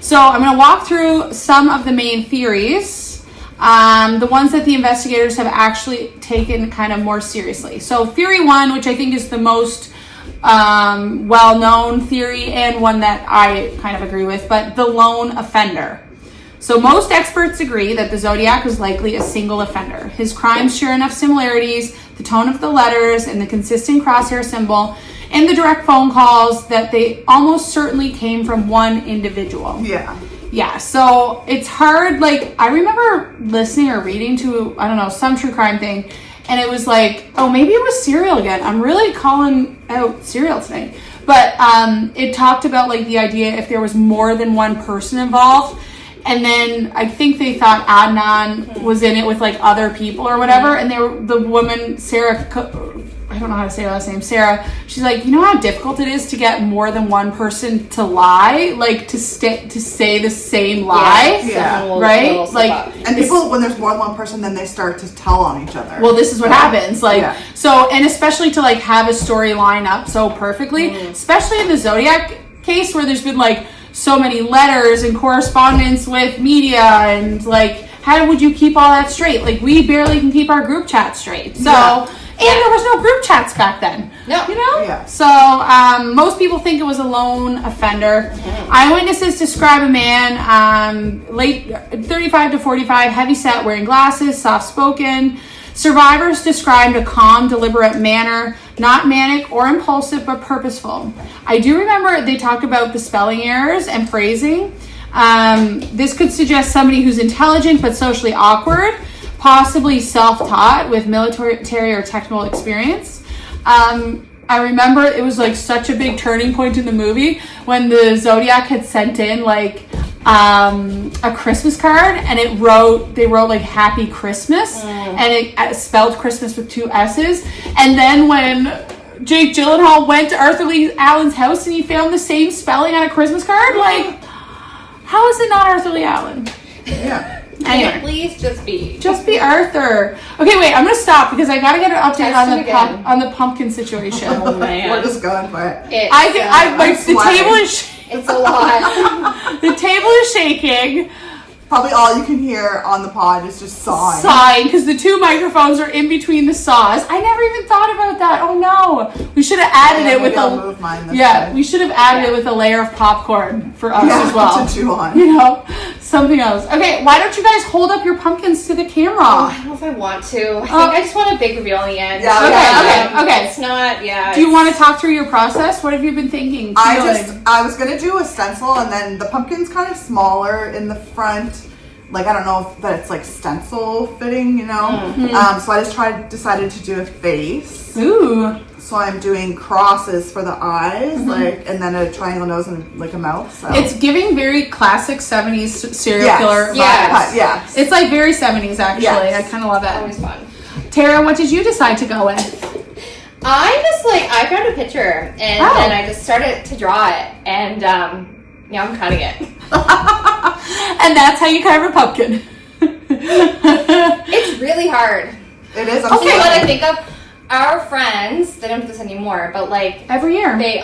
Speaker 2: So I'm going to walk through some of the main theories, the ones that the investigators have actually taken kind of more seriously. So theory one, which I think is the most well-known theory and one that I kind of agree with, but the lone offender. So most experts agree that the Zodiac was likely a single offender. His crimes share enough similarities, the tone of the letters and the consistent crosshair symbol, and the direct phone calls that they almost certainly came from one individual. Yeah, so it's hard. Like, I remember listening or reading to, I don't know, some true crime thing, and it was like, oh, maybe it was serial again. I'm really calling out serial tonight. But it talked about like the idea if there was more than one person involved. And then I think they thought Adnan was in it with like other people or whatever. And they were, the woman, Sarah, I don't know how to say her last name, Sarah, she's like, you know how difficult it is to get more than one person to lie? Like to say the same lie?
Speaker 3: Yeah.
Speaker 2: Right? Like,
Speaker 3: and people, when there's more than one person, then they start to tell on each other.
Speaker 2: Well, this is what happens. Like, so, and especially to like have a story line up so perfectly, especially in the Zodiac case where there's been like so many letters and correspondence with media, and like how would you keep all that straight? Like we barely can keep our group chat straight. So and there was no group chats back then. No. You know?
Speaker 3: Yeah.
Speaker 2: So most people think it was a lone offender. Eyewitnesses describe a man late 35 to 45, heavy set, wearing glasses, soft spoken. Survivors described a calm, deliberate manner, not manic or impulsive, but purposeful. I do remember they talked about the spelling errors and phrasing. This could suggest somebody who's intelligent but socially awkward, possibly self-taught with military or technical experience. I remember it was like such a big turning point in the movie when the Zodiac had sent in like a Christmas card, and they wrote like Happy Christmas, and it spelled Christmas with 2 S's. And then when Jake Gyllenhaal went to Arthur Lee Allen's house and he found the same spelling on a Christmas card, like, how is it not Arthur Lee Allen?
Speaker 3: Yeah.
Speaker 2: Anyway,
Speaker 4: please just be
Speaker 2: Arthur. Okay, wait, I'm gonna stop because I gotta get an update on the pumpkin situation.
Speaker 4: Oh man,
Speaker 3: we're just going for it.
Speaker 2: The table is.
Speaker 4: It's a lot.
Speaker 2: The table is shaking.
Speaker 3: Probably all you can hear on the pod is just sawing.
Speaker 2: Sawing, because the 2 microphones are in between the saws. I never never even thought about that. Oh no. We should have added it with we should have added it with a layer of popcorn for us as well.
Speaker 3: To chew on.
Speaker 2: You know, something else. Okay, why don't you guys hold up your pumpkins to the camera?
Speaker 4: Oh, I don't know if I want to. I think I just want a big reveal in the end.
Speaker 2: Okay.
Speaker 4: It's not,
Speaker 2: Do you want to talk through your process? What have you been thinking?
Speaker 3: I was going to do a stencil, and then the pumpkin's kind of smaller in the front. Like, I don't know if that it's like stencil fitting, you know? Mm-hmm. So I just decided to do a face.
Speaker 2: Ooh.
Speaker 3: So I'm doing crosses for the eyes, and then a triangle nose and like a mouth. So
Speaker 2: it's giving very classic 70s serial killer vibes.
Speaker 3: Yes.
Speaker 2: It's like very 70s actually. Yes. I kind of love it.
Speaker 4: Always fun.
Speaker 2: Tara, what did you decide to go with?
Speaker 4: I found a picture and then I just started to draw it and now I'm cutting it.
Speaker 2: And that's how you carve a pumpkin.
Speaker 4: It's really hard.
Speaker 3: It is.
Speaker 4: Okay, what I think of our friends, they don't do this anymore, but like
Speaker 2: every year
Speaker 4: they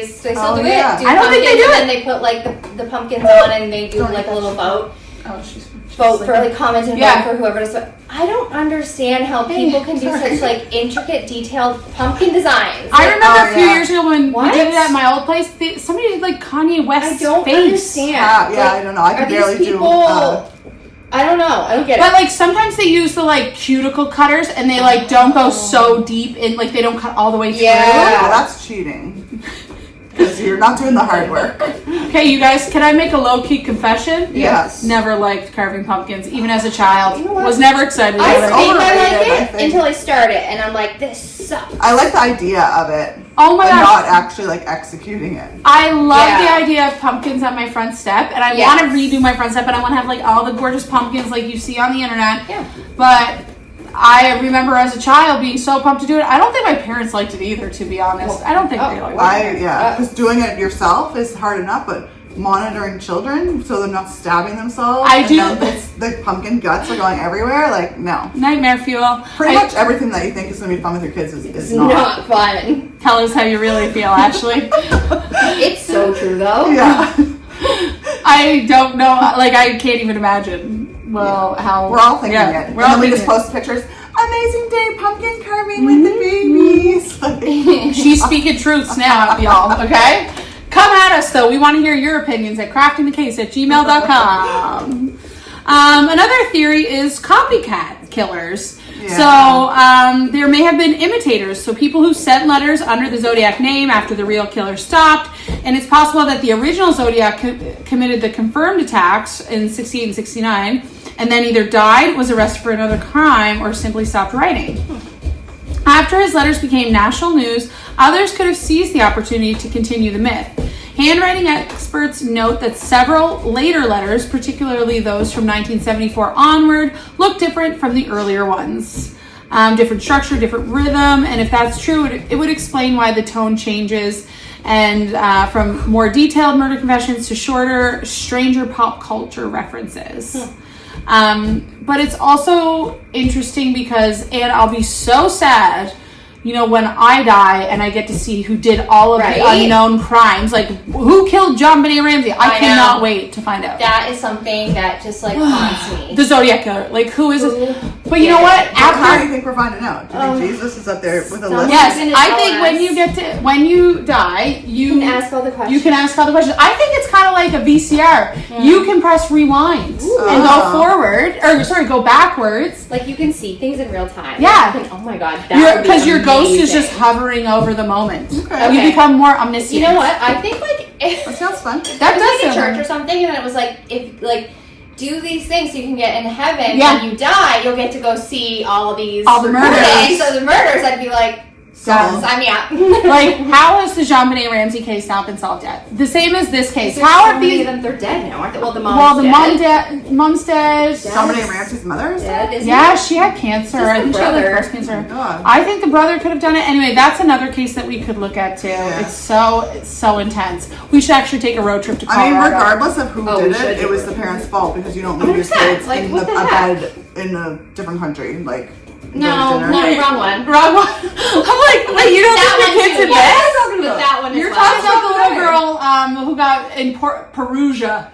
Speaker 4: still do it.
Speaker 2: I don't think they do it.
Speaker 4: And then they put like the pumpkins on and they do like a little vote.
Speaker 2: Oh, she's
Speaker 4: vote for like comment and vote for whoever does it. I don't understand how people can do such like intricate, detailed pumpkin designs.
Speaker 2: I remember a few years ago when we did it at my old place. Somebody did like Kanye West's face.
Speaker 4: I don't understand.
Speaker 3: I don't know. I can barely do.
Speaker 4: I don't know. I don't get it.
Speaker 2: But like sometimes they use the like cuticle cutters and they like don't go so deep in, like they don't cut all the way through.
Speaker 3: Yeah, well, that's cheating. Because you're not doing the hard work.
Speaker 2: Okay, you guys, can I make a low-key confession?
Speaker 3: Yes.
Speaker 2: Never liked carving pumpkins, even as a child. You know was never excited about it.
Speaker 4: I like it until I start it, and I'm like, this sucks.
Speaker 3: I like the idea of it.
Speaker 2: Oh my gosh.
Speaker 3: Not actually like executing it.
Speaker 2: I love the idea of pumpkins on my front step, and I want to redo my front step, and I want to have like all the gorgeous pumpkins like you see on the internet.
Speaker 4: Yeah.
Speaker 2: But I remember as a child being so pumped to do it. I don't think my parents liked it either, to be honest. I don't think they liked it.
Speaker 3: Because doing it yourself is hard enough, but monitoring children so they're not stabbing themselves. The pumpkin guts are going everywhere. Like, no.
Speaker 2: Nightmare fuel.
Speaker 3: Pretty much everything that you think is going to be fun with your kids is not
Speaker 4: fun.
Speaker 2: Tell us how you really feel, Ashley.
Speaker 4: It's so true, though.
Speaker 3: Yeah.
Speaker 2: I don't know. Like, I can't even imagine. How
Speaker 3: we're all thinking it. And then we just post pictures. Amazing day pumpkin carving with the babies.
Speaker 2: She's speaking truths now, y'all. Okay, come at us though. We want to hear your opinions at craftingthecase@gmail.com. Another theory is copycat killers. Yeah. So there may have been imitators, so people who sent letters under the Zodiac name after the real killer stopped, and it's possible that the original Zodiac committed the confirmed attacks in 68 and 69, and then either died, was arrested for another crime, or simply stopped writing. After his letters became national news, others could have seized the opportunity to continue the myth. Handwriting experts note that several later letters, particularly those from 1974 onward, look different from the earlier ones. Different structure, different rhythm, and if that's true, it would explain why the tone changes and from more detailed murder confessions to shorter, stranger pop culture references. But it's also interesting because, and I'll be so sad, you know, when I die and I get to see who did all of the unknown crimes, like who killed John Benet Ramsey. I cannot wait to find out.
Speaker 4: That is something that just like haunts me.
Speaker 2: The Zodiac Killer, like who is it? But you know what?
Speaker 3: How do you think we're finding out? Do you think Jesus is up there with a list?
Speaker 2: Yes, I think when you die, you
Speaker 4: can ask all the questions.
Speaker 2: You can ask all the questions. I think it's kind of like a VCR. You can press rewind and go forward, go backwards.
Speaker 4: Like you can see things in real time.
Speaker 2: Yeah.
Speaker 4: Like, oh my god,
Speaker 2: because your ghost is just hovering over the moment. Okay. You become more omniscient.
Speaker 4: You know what? I think like
Speaker 3: that sounds fun.
Speaker 4: That does like a church or something, and then it was like if like do these things so you can get in heaven. When you die, you'll get to go see all the murders. So the murders, I'd be like, sign me up.
Speaker 2: Like, how has the Jean Benet Ramsey case not been solved yet? The same as this case. How are these?
Speaker 4: They're dead now, aren't they? Well, the mom's dead.
Speaker 2: Mom's dead.
Speaker 3: Jean Benet Ramsey's mother is dead?
Speaker 2: Yeah, she had cancer. I think she had like breast cancer.
Speaker 3: God.
Speaker 2: I think the brother could have done it. Anyway, that's another case that we could look at too. Yeah. It's so intense. We should actually take a road trip to Colorado.
Speaker 3: I mean, regardless of who did it, it was the parents' fault because you don't leave your kids in a bed in a different country. Like.
Speaker 4: No, wrong one.
Speaker 2: Wrong one. I'm like, wait, you don't leave your kids in bed?
Speaker 4: That one.
Speaker 2: You're talking about the little girl who got in Perugia.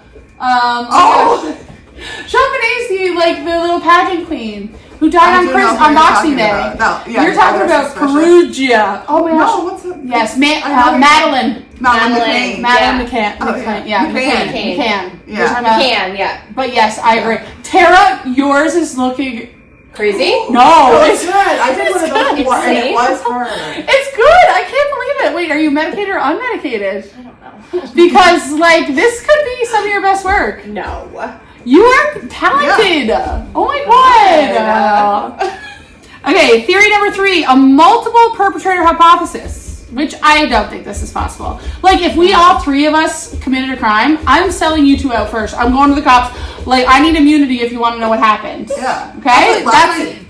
Speaker 2: Jean Benet's like the little pageant queen. who died on
Speaker 3: I do know who
Speaker 2: on
Speaker 3: you're
Speaker 2: Boxing
Speaker 3: talking
Speaker 2: Day.
Speaker 3: about. No, yeah,
Speaker 2: You're talking about
Speaker 3: suspicious.
Speaker 2: Perugia. Oh my gosh.
Speaker 3: No, what's it?
Speaker 2: Yes,
Speaker 3: Madeline
Speaker 2: Madeline
Speaker 3: McCain.
Speaker 2: McCann.
Speaker 3: Yeah.
Speaker 2: McCann.
Speaker 3: Yeah.
Speaker 4: Yeah.
Speaker 2: But yes, I agree. Tara, yours is looking
Speaker 4: Crazy?
Speaker 2: No,
Speaker 3: it's good. I did one of those before, and it was her.
Speaker 2: It's good. I can't believe it. Wait, are you medicated or unmedicated?
Speaker 4: I don't know.
Speaker 2: Because like this could be some of your best work.
Speaker 4: No.
Speaker 2: You are talented. Yeah. Oh my god. Okay, theory number 3: a multiple perpetrator hypothesis. Which I don't think this is possible. Like, if we all 3 of us committed a crime, I'm selling you 2 out first. I'm going to the cops. Like, I need immunity if you want to know what happened.
Speaker 3: Yeah.
Speaker 2: Okay?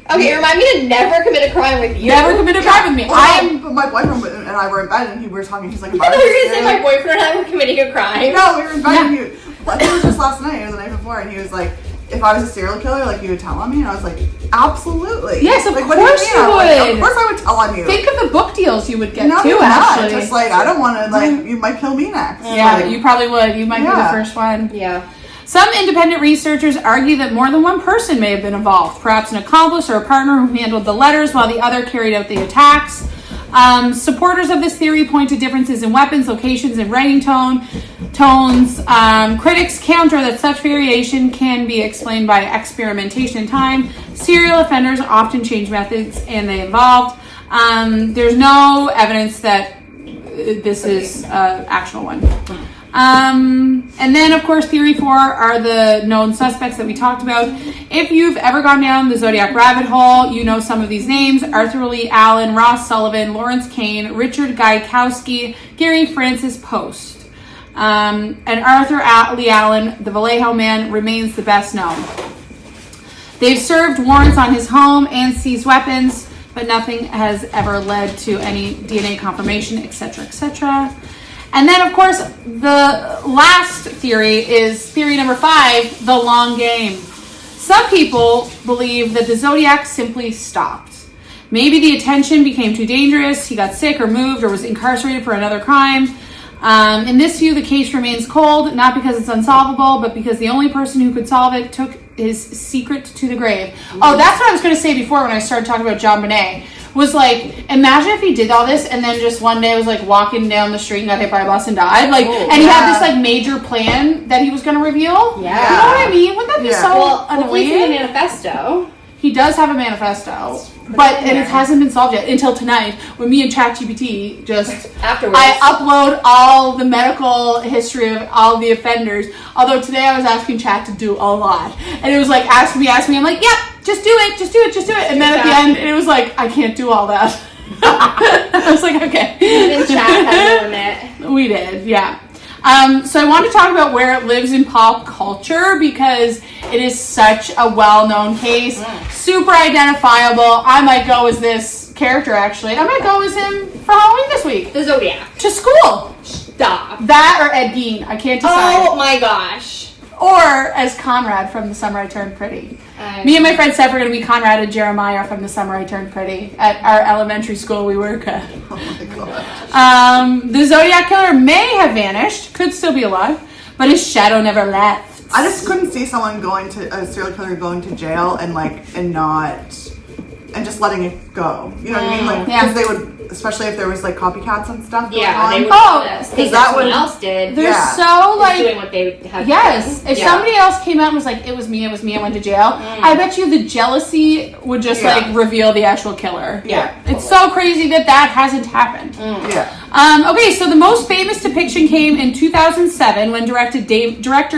Speaker 4: Okay, remind me to never commit a crime with you.
Speaker 2: Never commit a crime with me.
Speaker 3: Well, my boyfriend and I were in bed, and we were talking. He's like,
Speaker 4: I thought you were going to say my boyfriend and I were committing a crime.
Speaker 3: No, we were in bed, and I think it was just last night or the night before, and he was like, if I was a serial killer, like, you would tell on me? And I was like, absolutely.
Speaker 2: Yes, of
Speaker 3: like,
Speaker 2: course
Speaker 3: you
Speaker 2: would.
Speaker 3: Like, of course I would tell on you.
Speaker 2: Think of the book deals you would get
Speaker 3: no,
Speaker 2: too,
Speaker 3: not.
Speaker 2: actually.
Speaker 3: Just like, I don't want to, like, you might kill me next.
Speaker 2: Yeah,
Speaker 3: like,
Speaker 2: you probably would. You might be the first one.
Speaker 4: Yeah.
Speaker 2: Some independent researchers argue that more than one person may have been involved, perhaps an accomplice or a partner who handled the letters while the other carried out the attacks. Supporters of this theory point to differences in weapons, locations, and writing tones. Critics counter that such variation can be explained by experimentation in time. Serial offenders often change methods and they evolved. There's no evidence that this is an actual one. And then, of course, theory 4 are the known suspects that we talked about. If you've ever gone down the Zodiac rabbit hole, you know some of these names: Arthur Lee Allen, Ross Sullivan, Lawrence Kane, Richard Gaikowski, Gary Francis Post. And Arthur Lee Allen, the Vallejo man, remains the best known. They've served warrants on his home and seized weapons, but nothing has ever led to any DNA confirmation, etc., etc. And then, of course, the last theory is theory number 5, the long game. Some people believe that the Zodiac simply stopped. Maybe the attention became too dangerous, he got sick or moved or was incarcerated for another crime. In this view, the case remains cold, not because it's unsolvable, but because the only person who could solve it took his secret to the grave. Oh, that's what I was going to say before when I started talking about John Bonet. Was like, imagine if he did all this and then just one day was like walking down the street and got hit by a bus and died. Like, and he had this like major plan that he was going to reveal.
Speaker 4: Yeah.
Speaker 2: You know what I mean? Wouldn't that be so annoying?
Speaker 4: Well, he's a manifesto.
Speaker 2: He does have a manifesto, and it hasn't been solved yet until tonight when me and ChatGPT just
Speaker 4: afterwards
Speaker 2: I upload all the medical history of all the offenders. Although today I was asking Chat to do a lot, and it was like ask me. I'm like, yep, just do it. And then at the end, it was like, I can't do all that. I was like, okay.
Speaker 4: Even Chat had a limit.
Speaker 2: We did, yeah. So I want to talk about where it lives in pop culture because it is such a well-known case, super identifiable. I might go as this character, actually. I might go as him for Halloween this week.
Speaker 4: The Zodiac.
Speaker 2: To school.
Speaker 4: Stop.
Speaker 2: That or Ed Gein. I can't decide.
Speaker 4: Oh my gosh.
Speaker 2: Or as Conrad from The Summer I Turned Pretty. Me and my friend Steph are going to be Conrad and Jeremiah from The Summer I Turned Pretty at our elementary school we work at.
Speaker 3: Oh my gosh.
Speaker 2: The Zodiac Killer may have vanished, could still be alive, but his shadow never left.
Speaker 3: I just couldn't see someone a serial killer going to jail and just letting it go. You know what I mean? Like, because they would, especially if there was like copycats and stuff going on.
Speaker 4: They would think that someone else did.
Speaker 2: They're so like
Speaker 4: doing what they had
Speaker 2: yes. If somebody else came out and was like, it was me, I went to jail, I bet you the jealousy would just like reveal the actual killer.
Speaker 4: Yeah.
Speaker 2: It's so crazy that hasn't happened. Okay, so the most famous depiction came in 2007 when director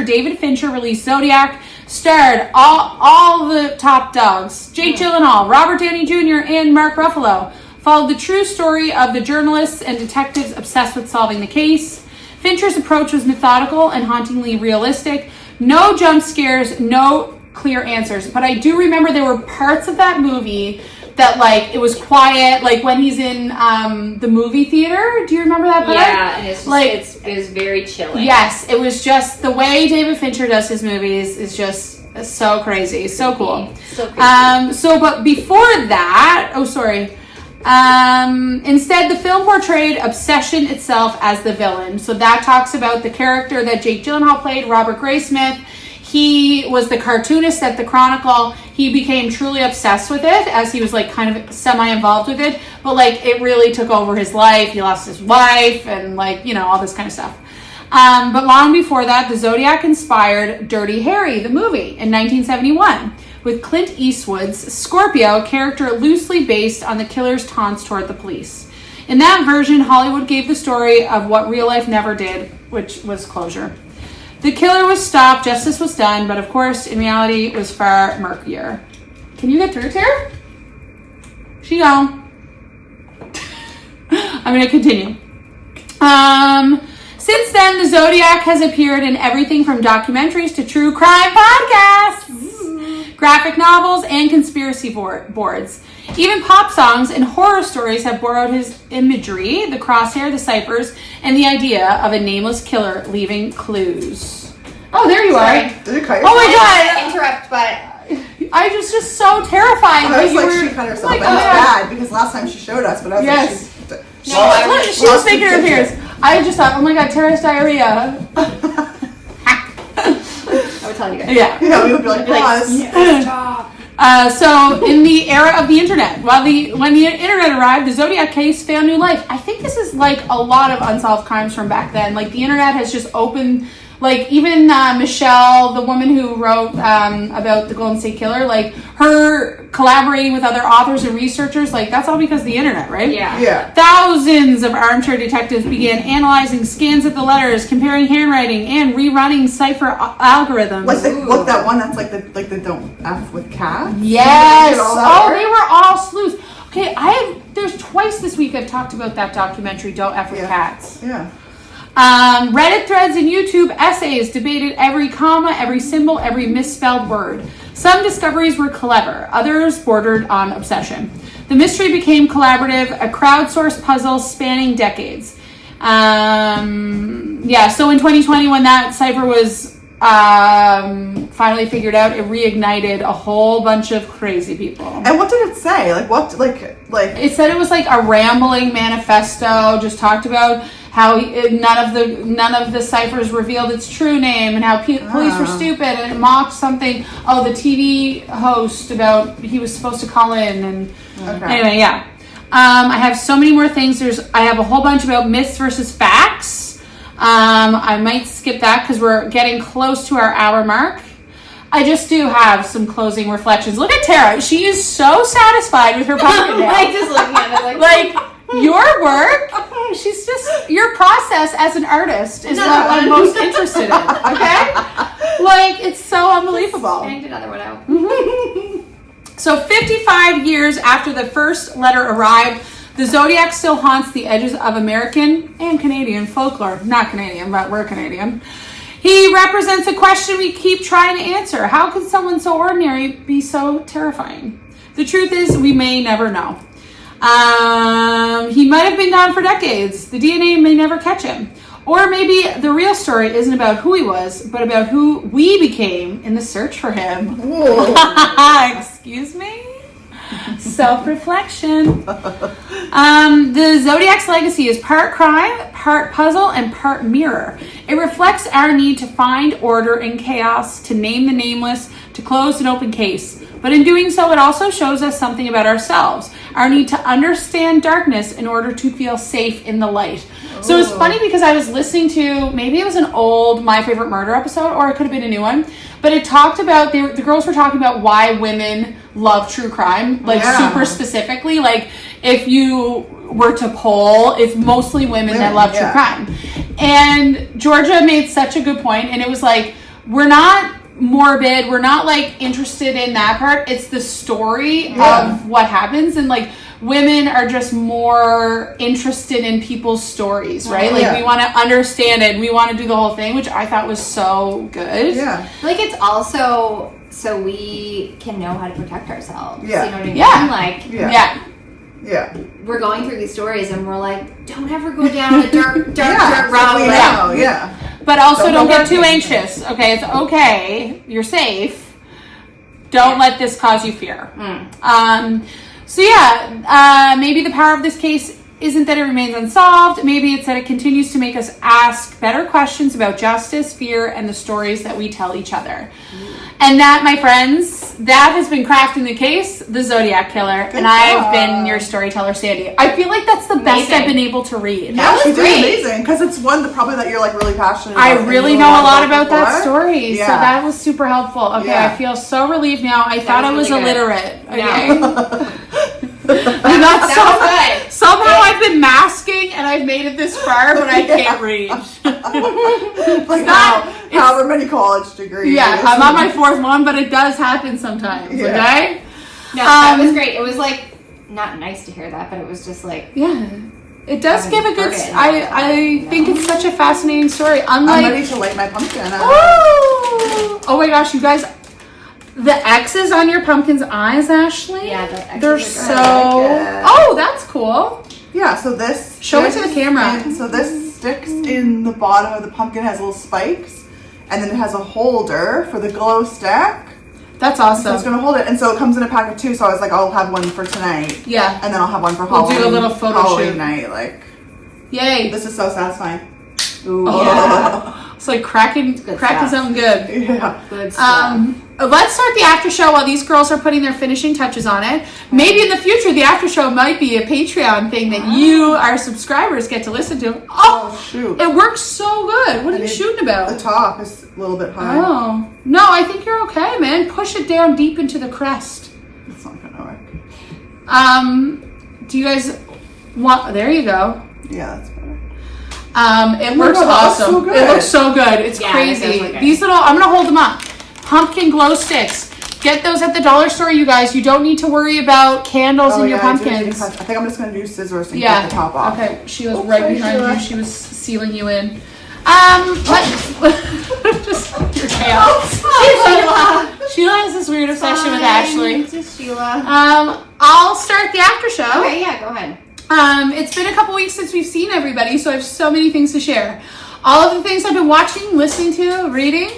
Speaker 2: David Fincher released Zodiac. Starred all the top dogs: Jake Gyllenhaal, Robert Downey Jr., and Mark Ruffalo. Followed the true story of the journalists and detectives obsessed with solving the case. Fincher's approach was methodical and hauntingly realistic. No jump scares, no clear answers. But I do remember there were parts of that movie that like it was quiet, like when he's in the movie theater. Do you remember that part?
Speaker 4: Yeah, and it's just, like it was very chilling.
Speaker 2: Yes, it was just the way David Fincher does his movies is just so crazy, so cool.
Speaker 4: So crazy.
Speaker 2: But before that, instead the film portrayed obsession itself as the villain. So that talks about the character that Jake Gyllenhaal played, Robert Graysmith. He was the cartoonist at the Chronicle. he became truly obsessed with it as he was like kind of semi-involved with it. But like it really took over his life. He lost his wife and like, you know, all this kind of stuff. But long before that, the Zodiac inspired Dirty Harry, the movie, in 1971, with Clint Eastwood's Scorpio, a character loosely based on the killer's taunts toward the police. In that version, Hollywood gave the story of what real life never did, which was closure. The killer was stopped, justice was done, but of course, in reality, it was far murkier. Can you get through, Tara? She go. I'm going to continue. Since then, the Zodiac has appeared in everything from documentaries to true crime podcasts, graphic novels, and conspiracy boards. Even pop songs and horror stories have borrowed his imagery, the crosshair, the ciphers, and the idea of a nameless killer leaving clues. Oh, there you are.
Speaker 3: Did it cut yourself?
Speaker 2: Oh my god.
Speaker 4: Interrupt, but
Speaker 2: I was just so terrified.
Speaker 3: I was like, she cut herself.
Speaker 2: Like,
Speaker 3: and it's bad because last time she showed us, but I was like,
Speaker 2: she was making her appearance. I just thought, oh my god, Tara's diarrhea.
Speaker 4: I would tell you guys.
Speaker 3: Yeah, we would be like, pause.
Speaker 2: So, in the era of the internet, when the internet arrived, the Zodiac case found new life. I think this is like a lot of unsolved crimes from back then. Like, the internet has just opened, like, even Michelle, the woman who wrote about the Golden State Killer, like, her collaborating with other authors and researchers, like, that's all because of the internet, right?
Speaker 3: Yeah.
Speaker 2: Thousands of armchair detectives began analyzing scans of the letters, comparing handwriting, and rerunning cipher algorithms.
Speaker 3: Like that one that's like the don't F with cat.
Speaker 2: Yes. Oh, they were all sleuths. Okay, there's twice this week I've talked about that documentary, Don't F with Cats.
Speaker 3: Yeah.
Speaker 2: Reddit threads and YouTube essays debated every comma, every symbol, every misspelled word. Some discoveries were clever, others bordered on obsession. The mystery became collaborative, a crowdsourced puzzle spanning decades. So in 2020, when that cipher was finally figured out, it reignited a whole bunch of crazy people.
Speaker 3: And what did it say?
Speaker 2: It said it was like a rambling manifesto, just talked about how none of the ciphers revealed its true name, and how police were stupid, and it mocked something. Oh, the TV host about he was supposed to call in, and anyway, yeah. I have so many more things. I have a whole bunch about myths versus facts. I might skip that because we're getting close to our hour mark. I just do have some closing reflections. Look at Tara; she is so satisfied with her pumpkin nail.
Speaker 4: I'm just looking at it
Speaker 2: like. Your work, she's just, your process as an artist is what I'm most interested in, okay? Like, it's so unbelievable.
Speaker 4: Banged another one out.
Speaker 2: So 55 years after the first letter arrived, the Zodiac still haunts the edges of American and Canadian folklore. Not Canadian, but we're Canadian. He represents a question we keep trying to answer. How could someone so ordinary be so terrifying? The truth is, we may never know. He might have been gone for decades. The DNA may never catch him. Or maybe the real story isn't about who he was, but about who we became in the search for him. Excuse me? Self-reflection. The Zodiac's legacy is part crime, part puzzle, and part mirror. It reflects our need to find order in chaos, to name the nameless, to close an open case. But in doing so, it also shows us something about ourselves, our need to understand darkness in order to feel safe in the light. So it's funny because I was listening to, maybe it was an old My Favorite Murder episode, or it could have been a new one, but it talked about, the girls were talking about why women love true crime, super specifically. Like, if you were to poll, it's mostly women that love true crime. And Georgia made such a good point, and it was like, we're not morbid, we're not like interested in that part, it's the story of what happens, and like women are just more interested in people's stories, right? Like we want to understand it, we want to do the whole thing, which I thought was so good.
Speaker 4: Like, it's also so we can know how to protect ourselves. You know what I mean? Like, we're going through these stories and we're like, don't ever go down a dark road.
Speaker 2: But also don't get too anxious. Okay, it's okay. You're safe. Don't let this cause you fear. Maybe the power of this case isn't that it remains unsolved. Maybe it's that it continues to make us ask better questions about justice, fear, and the stories that we tell each other. And that, my friends, that has been Crafting the Case, the Zodiac Killer.
Speaker 3: Good
Speaker 2: and
Speaker 3: job.
Speaker 2: I've been your storyteller, Sandi. I feel like that's the best I've been able to read.
Speaker 3: Yeah, she did amazing. Because it's one that probably that you're like really passionate about.
Speaker 2: I really know a lot about that story.
Speaker 3: Yeah.
Speaker 2: So that was super helpful. Okay,
Speaker 3: Yeah.
Speaker 2: I feel so relieved now. I thought I was
Speaker 4: really
Speaker 2: illiterate.
Speaker 4: good.
Speaker 2: Okay.
Speaker 4: That was good.
Speaker 2: Somehow I've been masking and I've made it this far, but I can't read.
Speaker 3: Like however many college degrees.
Speaker 2: Yeah, I'm on my 4th one, but it does happen sometimes.
Speaker 3: Yeah.
Speaker 2: Okay.
Speaker 4: No, that was great. It was like not nice to hear that, but it was just like
Speaker 2: it does give a good. I think it's such a fascinating story. Unlike,
Speaker 3: I'm ready to light my pumpkin.
Speaker 2: Oh my gosh, you guys. The X's on your pumpkin's eyes, Ashley?
Speaker 4: Yeah, the X's
Speaker 2: they're
Speaker 4: are
Speaker 2: so...
Speaker 3: Like
Speaker 2: oh, that's cool.
Speaker 3: Yeah, so this...
Speaker 2: Show it to the camera.
Speaker 3: So this sticks in the bottom of the pumpkin, has little spikes, and then it has a holder for the glow stick.
Speaker 2: That's awesome.
Speaker 3: So it's going to hold it. And so it comes in a pack of 2, so I was like, I'll have one for tonight.
Speaker 2: Yeah.
Speaker 3: And then I'll have one for
Speaker 2: We'll
Speaker 3: Halloween.
Speaker 2: do a little photo shoot.
Speaker 3: night. Like,
Speaker 2: yay.
Speaker 3: this is so satisfying.
Speaker 2: Ooh. Yeah. It's like cracking something good.
Speaker 3: Yeah.
Speaker 4: Good stuff.
Speaker 2: Let's start the after show while these girls are putting their finishing touches on it. Maybe in the future, the after show might be a Patreon thing that you, our subscribers, get to listen to.
Speaker 3: Oh, shoot.
Speaker 2: It works so good. What are you shooting about?
Speaker 3: The top is a little bit high.
Speaker 2: Oh. No, I think you're okay, man. Push it down deep into the crest.
Speaker 3: It's not going to work.
Speaker 2: Do you guys want... There you go.
Speaker 3: Yeah, that's better.
Speaker 2: It works awesome.
Speaker 3: So good.
Speaker 2: It looks so good. It's crazy. These little... I'm going to hold them up. Pumpkin glow sticks. Get those at the dollar store, you guys. You don't need to worry about candles in your pumpkins.
Speaker 3: I think I'm just going to do scissors and cut the top off.
Speaker 2: Okay, Sheila's right behind you. She was sealing you in. Just your chaos. Sheila has this weird obsession with Ashley.
Speaker 4: This is Sheila.
Speaker 2: I'll start the after show.
Speaker 4: Okay, yeah, go ahead.
Speaker 2: It's been a couple weeks since we've seen everybody, so I have so many things to share. All of the things I've been watching, listening to, reading.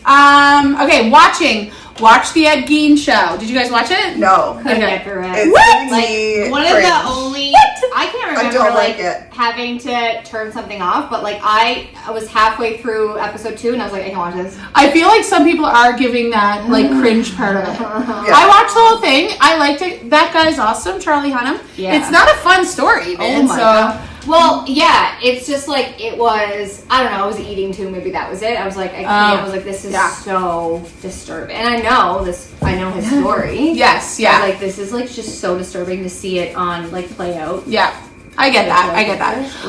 Speaker 2: Okay, watching. Watch the Ed Gein show. Did you guys watch it?
Speaker 3: No.
Speaker 2: Okay.
Speaker 3: It's
Speaker 4: one of the only... I can't remember
Speaker 3: I don't like it.
Speaker 4: having to turn something off, but like I was halfway through episode 2 and I was like, I can't watch this.
Speaker 2: I feel like some people are giving that like cringe part of it.
Speaker 3: Yeah.
Speaker 2: I watched the whole thing. I liked it. That guy's awesome, Charlie Hunnam.
Speaker 4: Yeah.
Speaker 2: It's not a fun story, man.
Speaker 3: Oh my God.
Speaker 4: Well, yeah, it's just like it was. I don't know. I was eating too. Maybe that was it. I was like, I can't. I was like, this is so disturbing. And I know this. I know his story.
Speaker 2: Yes.
Speaker 4: I
Speaker 2: Yeah.
Speaker 4: was like, this is like just so disturbing to see it on like play out.
Speaker 2: Yeah. I get that.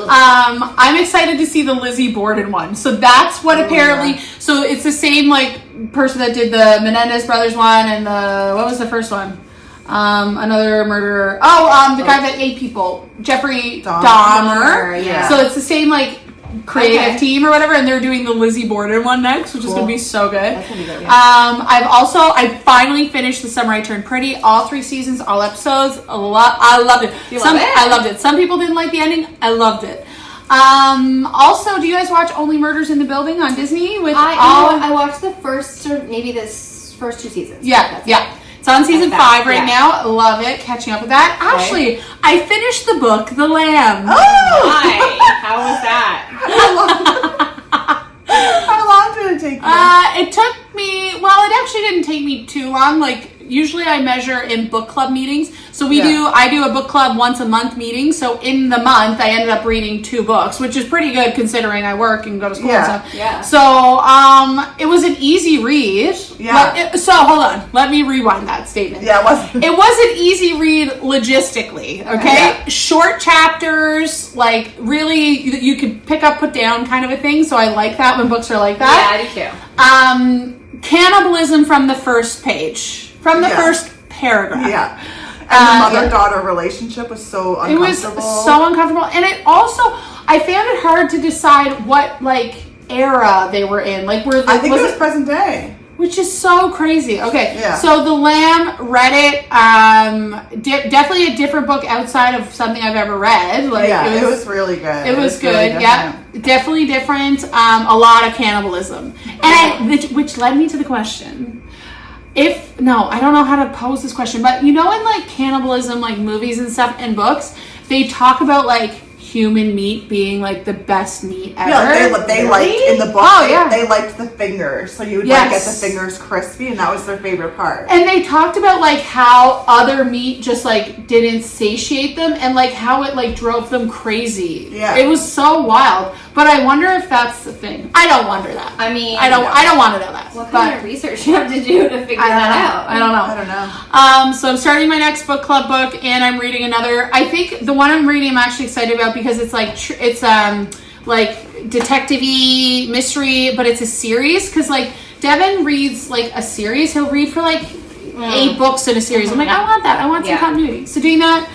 Speaker 2: I'm excited to see the Lizzie Borden one. So that's what apparently.
Speaker 3: Yeah.
Speaker 2: So it's the same like person that did the Menendez brothers one and the what was the first one? Another murderer. The guy that ate people, Jeffrey Dahmer.
Speaker 4: Yeah.
Speaker 2: So it's the same like creative team or whatever, and they're doing the Lizzie Borden one next, which is going to be so good.
Speaker 4: That's gonna be good. Yeah.
Speaker 2: I finally finished The Summer I Turned Pretty, all 3 seasons, all episodes. I loved it. I loved it. Some people didn't like the ending. I loved it. Also, do you guys watch Only Murders in the Building on Disney?
Speaker 4: I watched the first, or maybe this first 2 seasons.
Speaker 2: Yeah. It's on season 5 right now. Love it. Catching up with that. Okay. Ashley, I finished the book, The Lamb.
Speaker 4: Why? How was that?
Speaker 3: How long did it take you?
Speaker 2: It took me, it actually didn't take me too long. Like, usually I measure in book club meetings. So I do a book club once a month meeting. So in the month, I ended up reading 2 books, which is pretty good considering I work and go to school and stuff.
Speaker 4: Yeah.
Speaker 2: So, it was an easy read.
Speaker 3: Yeah.
Speaker 2: So hold on. Let me rewind that statement.
Speaker 3: Yeah, it wasn't.
Speaker 2: It was an easy read logistically, okay?
Speaker 3: Yeah.
Speaker 2: Short chapters, like really you could pick up, put down kind of a thing. So I like that when books are like that.
Speaker 4: Yeah, I do too.
Speaker 2: Cannibalism from the first page. From the first paragraph.
Speaker 3: Yeah. And the mother-daughter relationship was so uncomfortable.
Speaker 2: It was so uncomfortable. And it also, I found it hard to decide what, like, era they were in. Like,
Speaker 3: I think it was present day.
Speaker 2: Which is so crazy. Okay,
Speaker 3: Yeah.
Speaker 2: So The Lamb, read it. Definitely a different book outside of something I've ever read. Like,
Speaker 3: it was really good.
Speaker 2: It was good.
Speaker 3: Really
Speaker 2: Yeah, definitely different. A lot of cannibalism, which led me to the question. I don't know how to pose this question, but in like cannibalism, like movies and stuff and books, they talk about like human meat being like the best meat ever.
Speaker 3: Yeah, they liked in the book. They liked the fingers, so you would like get the fingers crispy, and that was their favorite part.
Speaker 2: And they talked about like how other meat just like didn't satiate them, and like how it like drove them crazy.
Speaker 3: Yeah,
Speaker 2: it was so wild. But I wonder if that's the thing. I don't wonder that.
Speaker 4: I mean,
Speaker 2: I don't want to know that.
Speaker 4: What kind of research you have to do to figure that out?
Speaker 2: I don't know. So I'm starting my next book club book, and I'm reading another. I think the one I'm reading, I'm actually excited about because it's like like detective-y mystery, but it's a series. Because like Devin reads like a series, he'll read for like 8 books in a series. I'm like, I want that. I want some continuity. So doing that.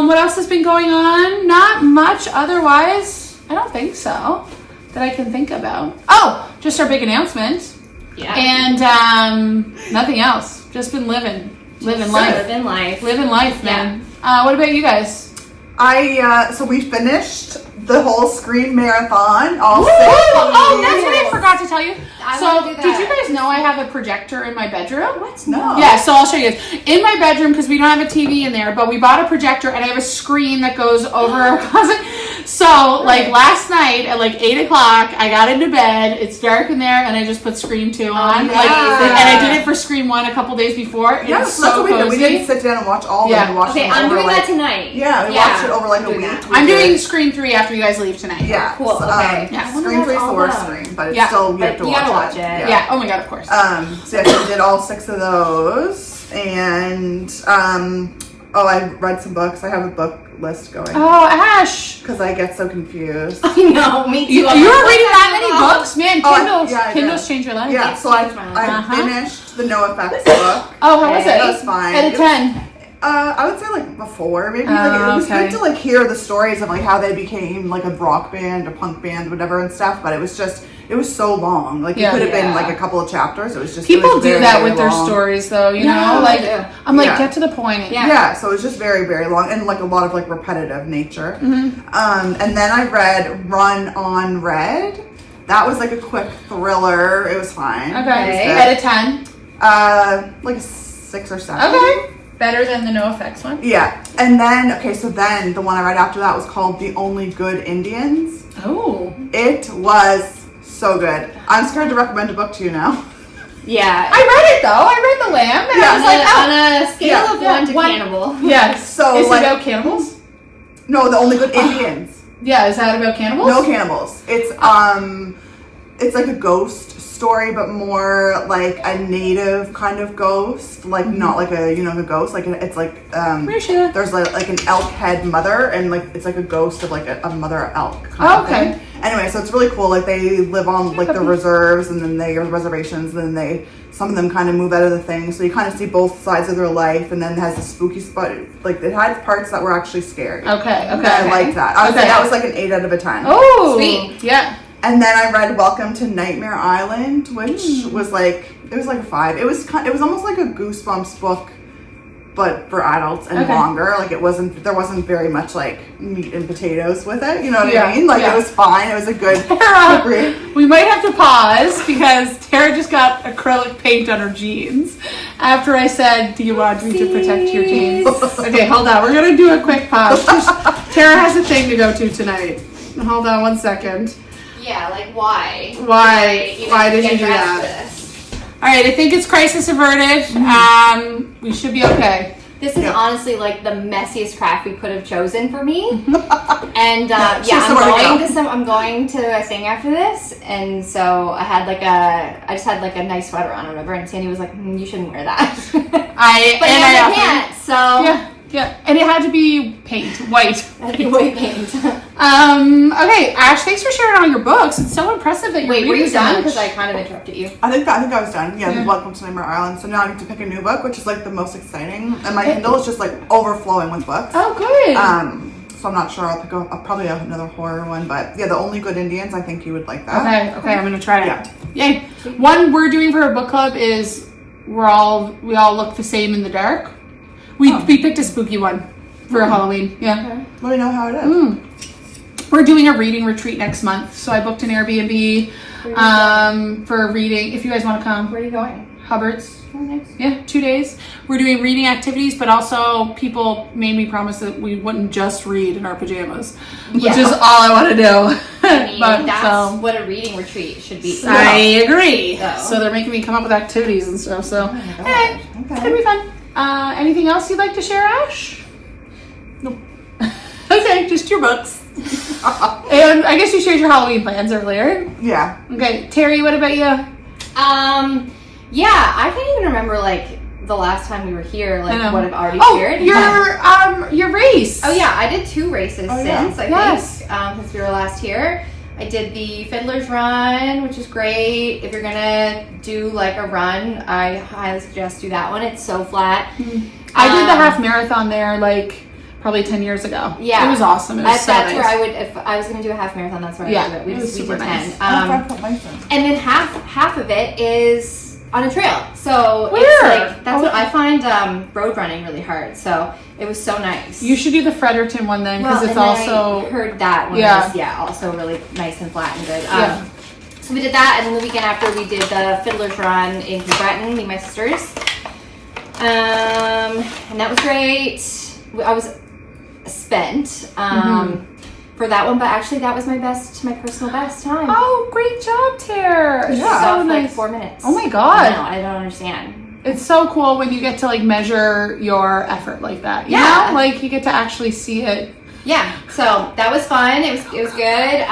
Speaker 2: What else has been going on? Not much. Otherwise, I don't think so that I can think about. Oh, just our big announcement.
Speaker 4: Yeah.
Speaker 2: And nothing else. Just been living life. Living life, man. What about you guys?
Speaker 3: So we finished the whole Scream marathon. All 6
Speaker 2: Oh, that's what I forgot to tell you. Did you guys know I have a projector in my bedroom?
Speaker 3: What? No.
Speaker 2: Yeah, so I'll show you guys. In my bedroom, because we don't have a TV in there, but we bought a projector and I have a screen that goes over our closet. So, like, last night at like 8 o'clock, I got into bed, it's dark in there, and I just put Scream 2 on. And I did it for Scream 1 a couple days before.
Speaker 3: Yeah,
Speaker 2: it's so cozy.
Speaker 3: We didn't sit down and watch all of them. We watched them
Speaker 4: I'm
Speaker 3: over,
Speaker 4: doing that tonight.
Speaker 3: Yeah, we watched it over like a week.
Speaker 2: I'm doing Scream 3 after you guys leave tonight.
Speaker 3: Yeah,
Speaker 4: cool. Okay.
Speaker 3: Scream 3 is the worst Scream, but it's still, you have to watch it.
Speaker 2: Yeah, oh my god, of course.
Speaker 3: So we did all 6 of those, and I read some books. I have a book list going.
Speaker 2: Oh, Ash!
Speaker 3: Because I get so confused.
Speaker 4: I know, me too.
Speaker 2: You were reading that many books? Man, Kindle's changed your life.
Speaker 3: Yeah, so I finished the NoFX book.
Speaker 2: Oh, how was it?
Speaker 3: That was fine.
Speaker 2: Out of 10.
Speaker 3: I would say like before, maybe. It was good to like hear the stories of like how they became like a rock band, a punk band, whatever and stuff, but it was so long. Like it could have been like a couple of chapters. It was just
Speaker 2: people do that with
Speaker 3: long.
Speaker 2: their stories though, you know? Like I'm like, get to the point.
Speaker 3: Yeah, so it was just very, very long and like a lot of like repetitive nature. And then I read Run on Red. That was like a quick thriller. It was fine.
Speaker 2: Okay. Out of 10?
Speaker 3: Like a 6 or 7.
Speaker 2: Okay. Better than the NoFX one?
Speaker 3: Yeah. And then, so then the one I read after that was called The Only Good Indians.
Speaker 2: Oh.
Speaker 3: It was so good. I'm scared to recommend a book to you now.
Speaker 4: Yeah.
Speaker 2: I read it though. I read The Lamb and I was like,
Speaker 4: on a scale of 1 to cannibal.
Speaker 2: Yes.
Speaker 3: So
Speaker 2: is it about cannibals?
Speaker 3: No, The Only Good Indians.
Speaker 2: Yeah, is that about cannibals?
Speaker 3: No cannibals. It's like a ghost story, but more like a native kind of ghost, like not like a a ghost, like it's like there's like an elk head mother, and like it's like a ghost of like a mother elk kind of thing. Anyway, so it's really cool. Like they live on like the reserves, and then they are reservations, and then some of them kind of move out of the thing, so you kind of see both sides of their life, and then it has a spooky spot. Like it had parts that were actually scary.
Speaker 2: Okay.
Speaker 3: I liked that. I would say that was like an 8 out of 10.
Speaker 2: Oh,
Speaker 4: sweet.
Speaker 2: Yeah.
Speaker 3: And then I read Welcome to Nightmare Island, which was like a 5. It was almost like a Goosebumps book, but for adults and longer. Like there wasn't very much like meat and potatoes with it. You know what I mean? Like it was fine. It was a good read.
Speaker 2: We might have to pause because Tara just got acrylic paint on her jeans after I said, "Do you want me to protect your jeans?" Okay, hold on. We're gonna do a quick pause. Tara has a thing to go to tonight. Hold on 1 second.
Speaker 4: Yeah, like why?
Speaker 2: Why did you do that? All right, I think it's crisis averted. We should be okay.
Speaker 4: This is honestly like the messiest craft we could have chosen for me. And I'm going to a thing after this, and so I just had like a nice sweater on or whatever, and Sandy was like, "You shouldn't wear that." I can't. So
Speaker 2: yeah, and it had to be white.
Speaker 4: White paint.
Speaker 2: Okay, Ash, thanks for sharing all your books. It's so impressive that you're reading.
Speaker 4: Were you
Speaker 2: so
Speaker 4: done?
Speaker 2: much.
Speaker 4: Because I kind of interrupted you.
Speaker 3: I think I was done. Yeah, Welcome to Nightmare Island. So now I get to pick a new book, which is like the most exciting. And my Kindle is just like overflowing with books.
Speaker 2: Oh, good.
Speaker 3: So I'm not sure. I'll probably another horror one, but yeah, The Only Good Indians. I think you would like that.
Speaker 2: Okay, I'm gonna try it. Yay! One we're doing for our book club is we all look the same in the dark. We picked a spooky one for Halloween. Yeah.
Speaker 3: Okay. Let me know how it is.
Speaker 2: We're doing a reading retreat next month, so I booked an Airbnb for reading. If you guys want to come,
Speaker 4: where are you going?
Speaker 2: Hubbard's.
Speaker 4: Oh, nice.
Speaker 2: Yeah, 2 days. We're doing reading activities, but also people made me promise that we wouldn't just read in our pajamas, which is all I want to do.
Speaker 4: I mean, that's what a reading retreat should be.
Speaker 2: I agree. So they're making me come up with activities and stuff. So, hey, it's gonna be fun. Anything else you'd like to share, Ash?
Speaker 3: Nope.
Speaker 2: Okay, just your books. And I guess you shared your Halloween plans earlier.
Speaker 3: Yeah.
Speaker 2: Okay, Terry, what about you?
Speaker 4: Yeah, I can't even remember like the last time we were here, like what I've already shared.
Speaker 2: Your race.
Speaker 4: Oh yeah, I did 2 races since I think since we were last here. I did the Fiddler's Run, which is great. If you're gonna do like a run, I highly suggest do that one. It's so flat.
Speaker 2: I did the half marathon there like probably 10 years ago. Yeah, it was awesome. It was
Speaker 4: that's where I would, if I was gonna do a half marathon, that's where I would do it. We did 10.
Speaker 2: Nice.
Speaker 4: And then half of it is on a trail. So it's like that's what I find road running really hard. So it was so nice.
Speaker 2: You should do the Fredericton one then, because it's also
Speaker 4: I heard that one was also really nice and flat and good. So we did that, and then the weekend after we did the Fiddler's Run in New Breton, me and my sisters. And that was great. I was spent for that one, but actually that was my personal best time.
Speaker 2: Oh, great job, Tara.
Speaker 4: Yeah, so nice. Like 4 minutes.
Speaker 2: Oh my god.
Speaker 4: I don't understand.
Speaker 2: It's so cool when you get to like measure your effort like that. You know? Like you get to actually see it.
Speaker 4: Yeah. So that was fun. It was good.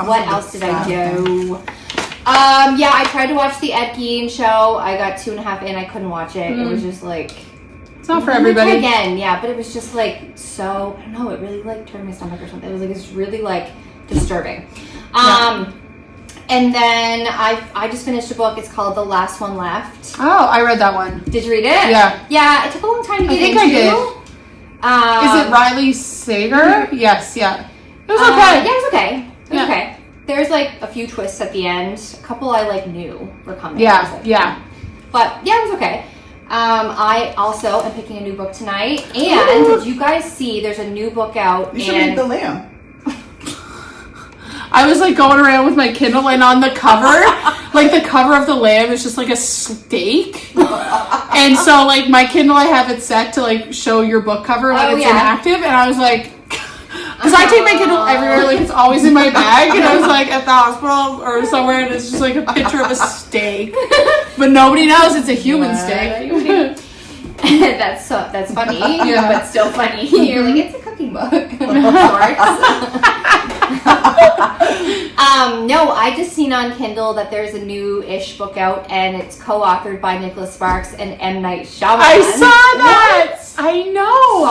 Speaker 4: What else did I do? I tried to watch the Ed Gein show. I got 2.5 in. I couldn't watch it. It was just like,
Speaker 2: it's not for everybody.
Speaker 4: Again, but it was just like so. I don't know. It really like turned my stomach or something. It was like it's really like disturbing. And then I just finished a book. It's called The Last One Left.
Speaker 2: Oh, I read that one.
Speaker 4: Did you read it?
Speaker 2: Yeah.
Speaker 4: Yeah. It took a long time to get into.
Speaker 2: I did. Is it Riley Sager? Yes. Yeah. It was okay.
Speaker 4: Yeah, it was okay. It was okay. There's like a few twists at the end. A couple I like knew were coming.
Speaker 2: Yeah. Yeah.
Speaker 4: But yeah, it was okay. I also am picking a new book tonight. And did you guys see there's a new book out?
Speaker 3: You should read The Lamb.
Speaker 2: I was like going around with my Kindle, and on the cover, like the cover of The Lamb is just like a steak. And so like my Kindle, I have it set to like show your book cover when it's inactive. And I was like, because I take my Kindle everywhere, like it's always in my bag. And I was like at the hospital or somewhere, and it's just like a picture of a steak. But nobody knows it's a human steak.
Speaker 4: That's funny, but still funny. You're like, it's a cooking book. No, I just seen on Kindle that there's a new-ish book out, and it's co-authored by Nicholas Sparks and M. Night Shyamalan.
Speaker 2: I saw that! I know!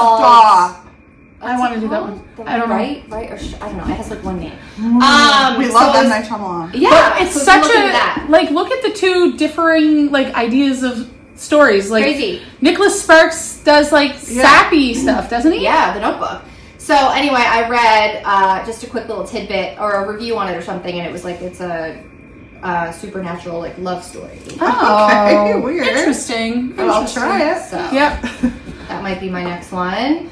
Speaker 2: I want to do that one. I don't know.
Speaker 4: Right? Or I don't know. It has like one name.
Speaker 3: We love M. Night Shyamalan.
Speaker 2: Yeah, but it's such a... Like, look at the two differing, like, ideas of stories. Like,
Speaker 4: crazy.
Speaker 2: Nicholas Sparks does, like, sappy stuff, doesn't he?
Speaker 4: Yeah, The Notebook. So anyway, I read just a quick little tidbit or a review on it or something, and it was like it's a supernatural like love story.
Speaker 2: Oh,
Speaker 3: okay, weird.
Speaker 2: Interesting.
Speaker 3: I'll try it.
Speaker 4: So that might be my next one.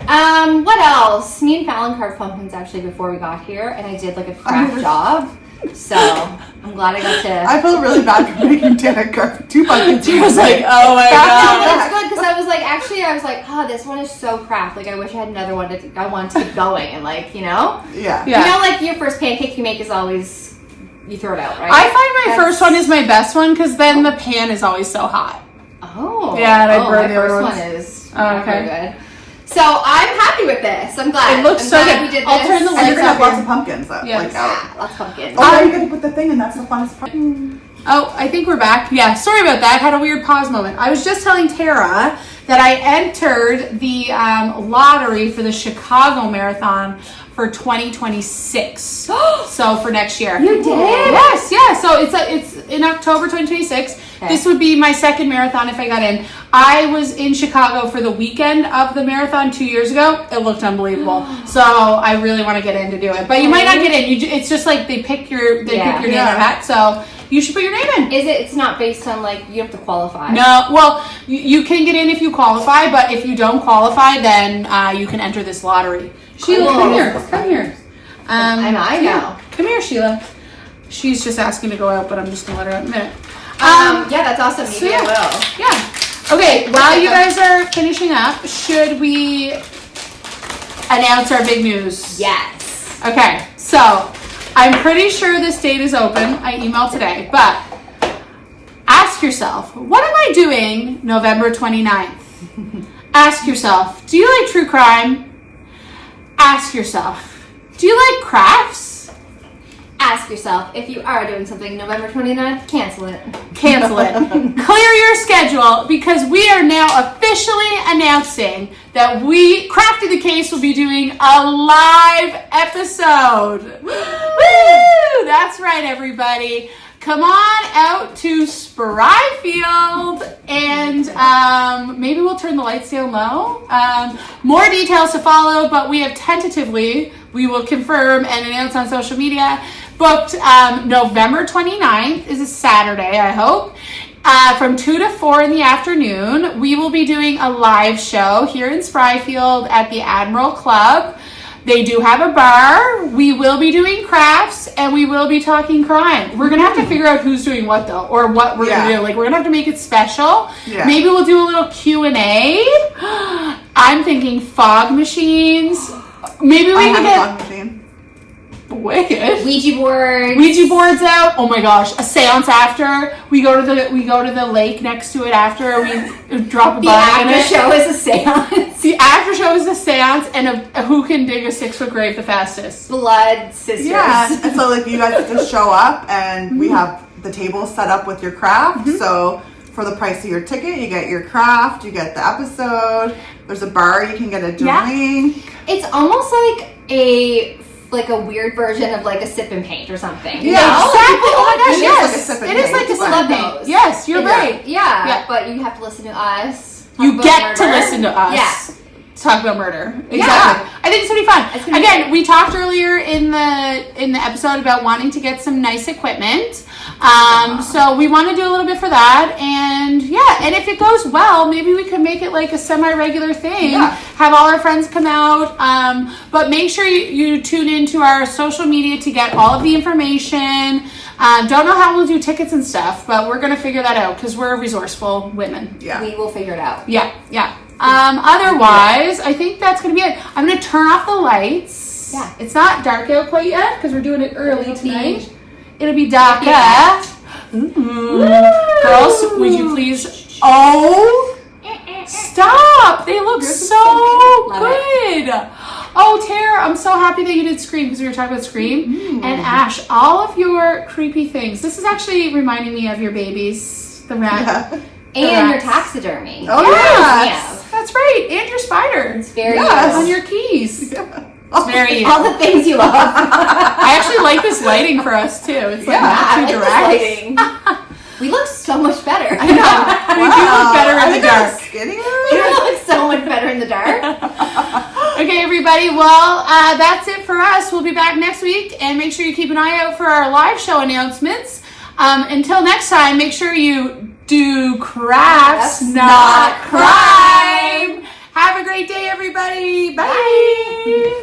Speaker 4: What else? Me and Fallon carved pumpkins actually before we got here, and I did like a craft job. So I'm glad I got to.
Speaker 3: I feel really bad for making Derek carve 2 pumpkins.
Speaker 2: She was like, oh my god.
Speaker 4: It's good because I was like, oh, this one is so craft. Like I wish I had another one. I want to keep going and like, you know.
Speaker 3: Yeah.
Speaker 4: You know, like your first pancake you make is always you throw it out, right?
Speaker 2: I find my first one is my best one because then the pan is always so hot.
Speaker 4: Oh.
Speaker 2: Yeah, and I burn the other
Speaker 4: ones.
Speaker 2: My
Speaker 4: first one is very good. So I'm happy with this. I'm glad.
Speaker 2: It looks so good.
Speaker 4: We did this.
Speaker 2: I'll turn the
Speaker 3: And
Speaker 2: lights
Speaker 3: you're gonna have
Speaker 2: up
Speaker 3: lots of pumpkins though.
Speaker 2: Yes.
Speaker 3: Like,
Speaker 4: lots of pumpkins.
Speaker 3: Oh, you gotta put the thing in. That's the funnest part.
Speaker 2: Oh, I think we're back. Yeah, sorry about that. Had a weird pause moment. I was just telling Tara that I entered the lottery for the Chicago Marathon for 2026. So for next year.
Speaker 4: You did?
Speaker 2: Yes, yeah. So it's in October 2026. Okay. This would be my second marathon if I got in. I was in Chicago for the weekend of the marathon 2 years ago. It looked unbelievable. So I really want to get in to do it. But you might not get in. It's just like they pick your name in a hat. So you should put your name in.
Speaker 4: It's not based on like you have to qualify.
Speaker 2: No, well, you can get in if you qualify, but if you don't qualify, then you can enter this lottery. Sheila, come here. Come here.
Speaker 4: I know.
Speaker 2: Come here, Sheila. She's just asking to go out, but I'm just going to let her out in a minute.
Speaker 4: Yeah, that's awesome. Maybe I will.
Speaker 2: Yeah. Okay, while you guys are finishing up, should we announce our big news?
Speaker 4: Yes.
Speaker 2: Okay, so I'm pretty sure this date is open. I emailed today, but ask yourself, what am I doing November 29th? Ask yourself, do you like true crime? Ask yourself, do you like crafts?
Speaker 4: Ask yourself, if you are doing something November 29th, cancel it.
Speaker 2: Cancel it. Clear your schedule, because we are now officially announcing that Crafting the Case will be doing a live episode. Woo! That's right, everybody. Come on out to Spryfield, and maybe we'll turn the lights down low. More details to follow, but we have tentatively, we will confirm and announce on social media, booked November 29th is a Saturday, I hope. From 2 to 4 in the afternoon, we will be doing a live show here in Spryfield at the Admiral Club. They do have a bar. We will be doing crafts, and we will be talking crime. We're gonna have to figure out who's doing what though, or what we're gonna do. Like, we're gonna have to make it special. Yeah. Maybe we'll do a little Q&A. I'm thinking fog machines. Maybe we can get a fog machine. Wicked.
Speaker 4: Ouija
Speaker 2: boards out. Oh my gosh, a seance after. We go to the lake next to it after. We drop a bag in it.
Speaker 4: The after show is a seance.
Speaker 2: The after show is a seance, and a who can dig a 6-foot grave the fastest.
Speaker 4: Blood sisters.
Speaker 3: Yeah, and so like you guys just show up, and we have the table set up with your craft. So for the price of your ticket, you get your craft, you get the episode. There's a bar, you can get a drink. Yeah.
Speaker 4: It's almost like a weird version of like a sip and paint or something.
Speaker 2: Yeah, exactly. Oh my gosh, yes.
Speaker 3: It is like a sip and paint.
Speaker 2: Yes, you're right.
Speaker 4: Yeah, but you have to listen to us.
Speaker 2: You get to listen to us. Yeah. Talk about murder. Exactly. Yeah. I think it's gonna be fun. Again, we talked earlier in the episode about wanting to get some nice equipment. So we want to do a little bit for that, and and if it goes well, maybe we could make it like a semi-regular thing. Yeah. Have all our friends come out, but make sure you tune into our social media to get all of the information. Don't know how we'll do tickets and stuff, but we're gonna figure that out because we're resourceful women.
Speaker 4: Yeah, we will figure it out.
Speaker 2: Yeah. Otherwise, I think that's gonna be it. I'm gonna turn off the lights. Yeah, it's not dark out quite yet because we're doing it early tonight. It'll be darker. Girls, would you please? Oh, stop! They look so good. Oh, Tara, I'm so happy that you did Scream because we were talking about Scream. And Ash, all of your creepy things. This is actually reminding me of your babies, the rat.
Speaker 4: And your taxidermy.
Speaker 2: Oh, yes. That's right. And your spider.
Speaker 4: It's very
Speaker 2: on your keys. Yeah. It's very
Speaker 4: all the things you love.
Speaker 2: I actually like this lighting for us too. It's like not too direct.
Speaker 4: We look so much better.
Speaker 2: I know. We do look better in the dark.
Speaker 4: We look so much better in the dark.
Speaker 2: Okay, everybody. Well, that's it for us. We'll be back next week, and make sure you keep an eye out for our live show announcements. Until next time, make sure you do crafts, not crime. Have a great day, everybody. Bye.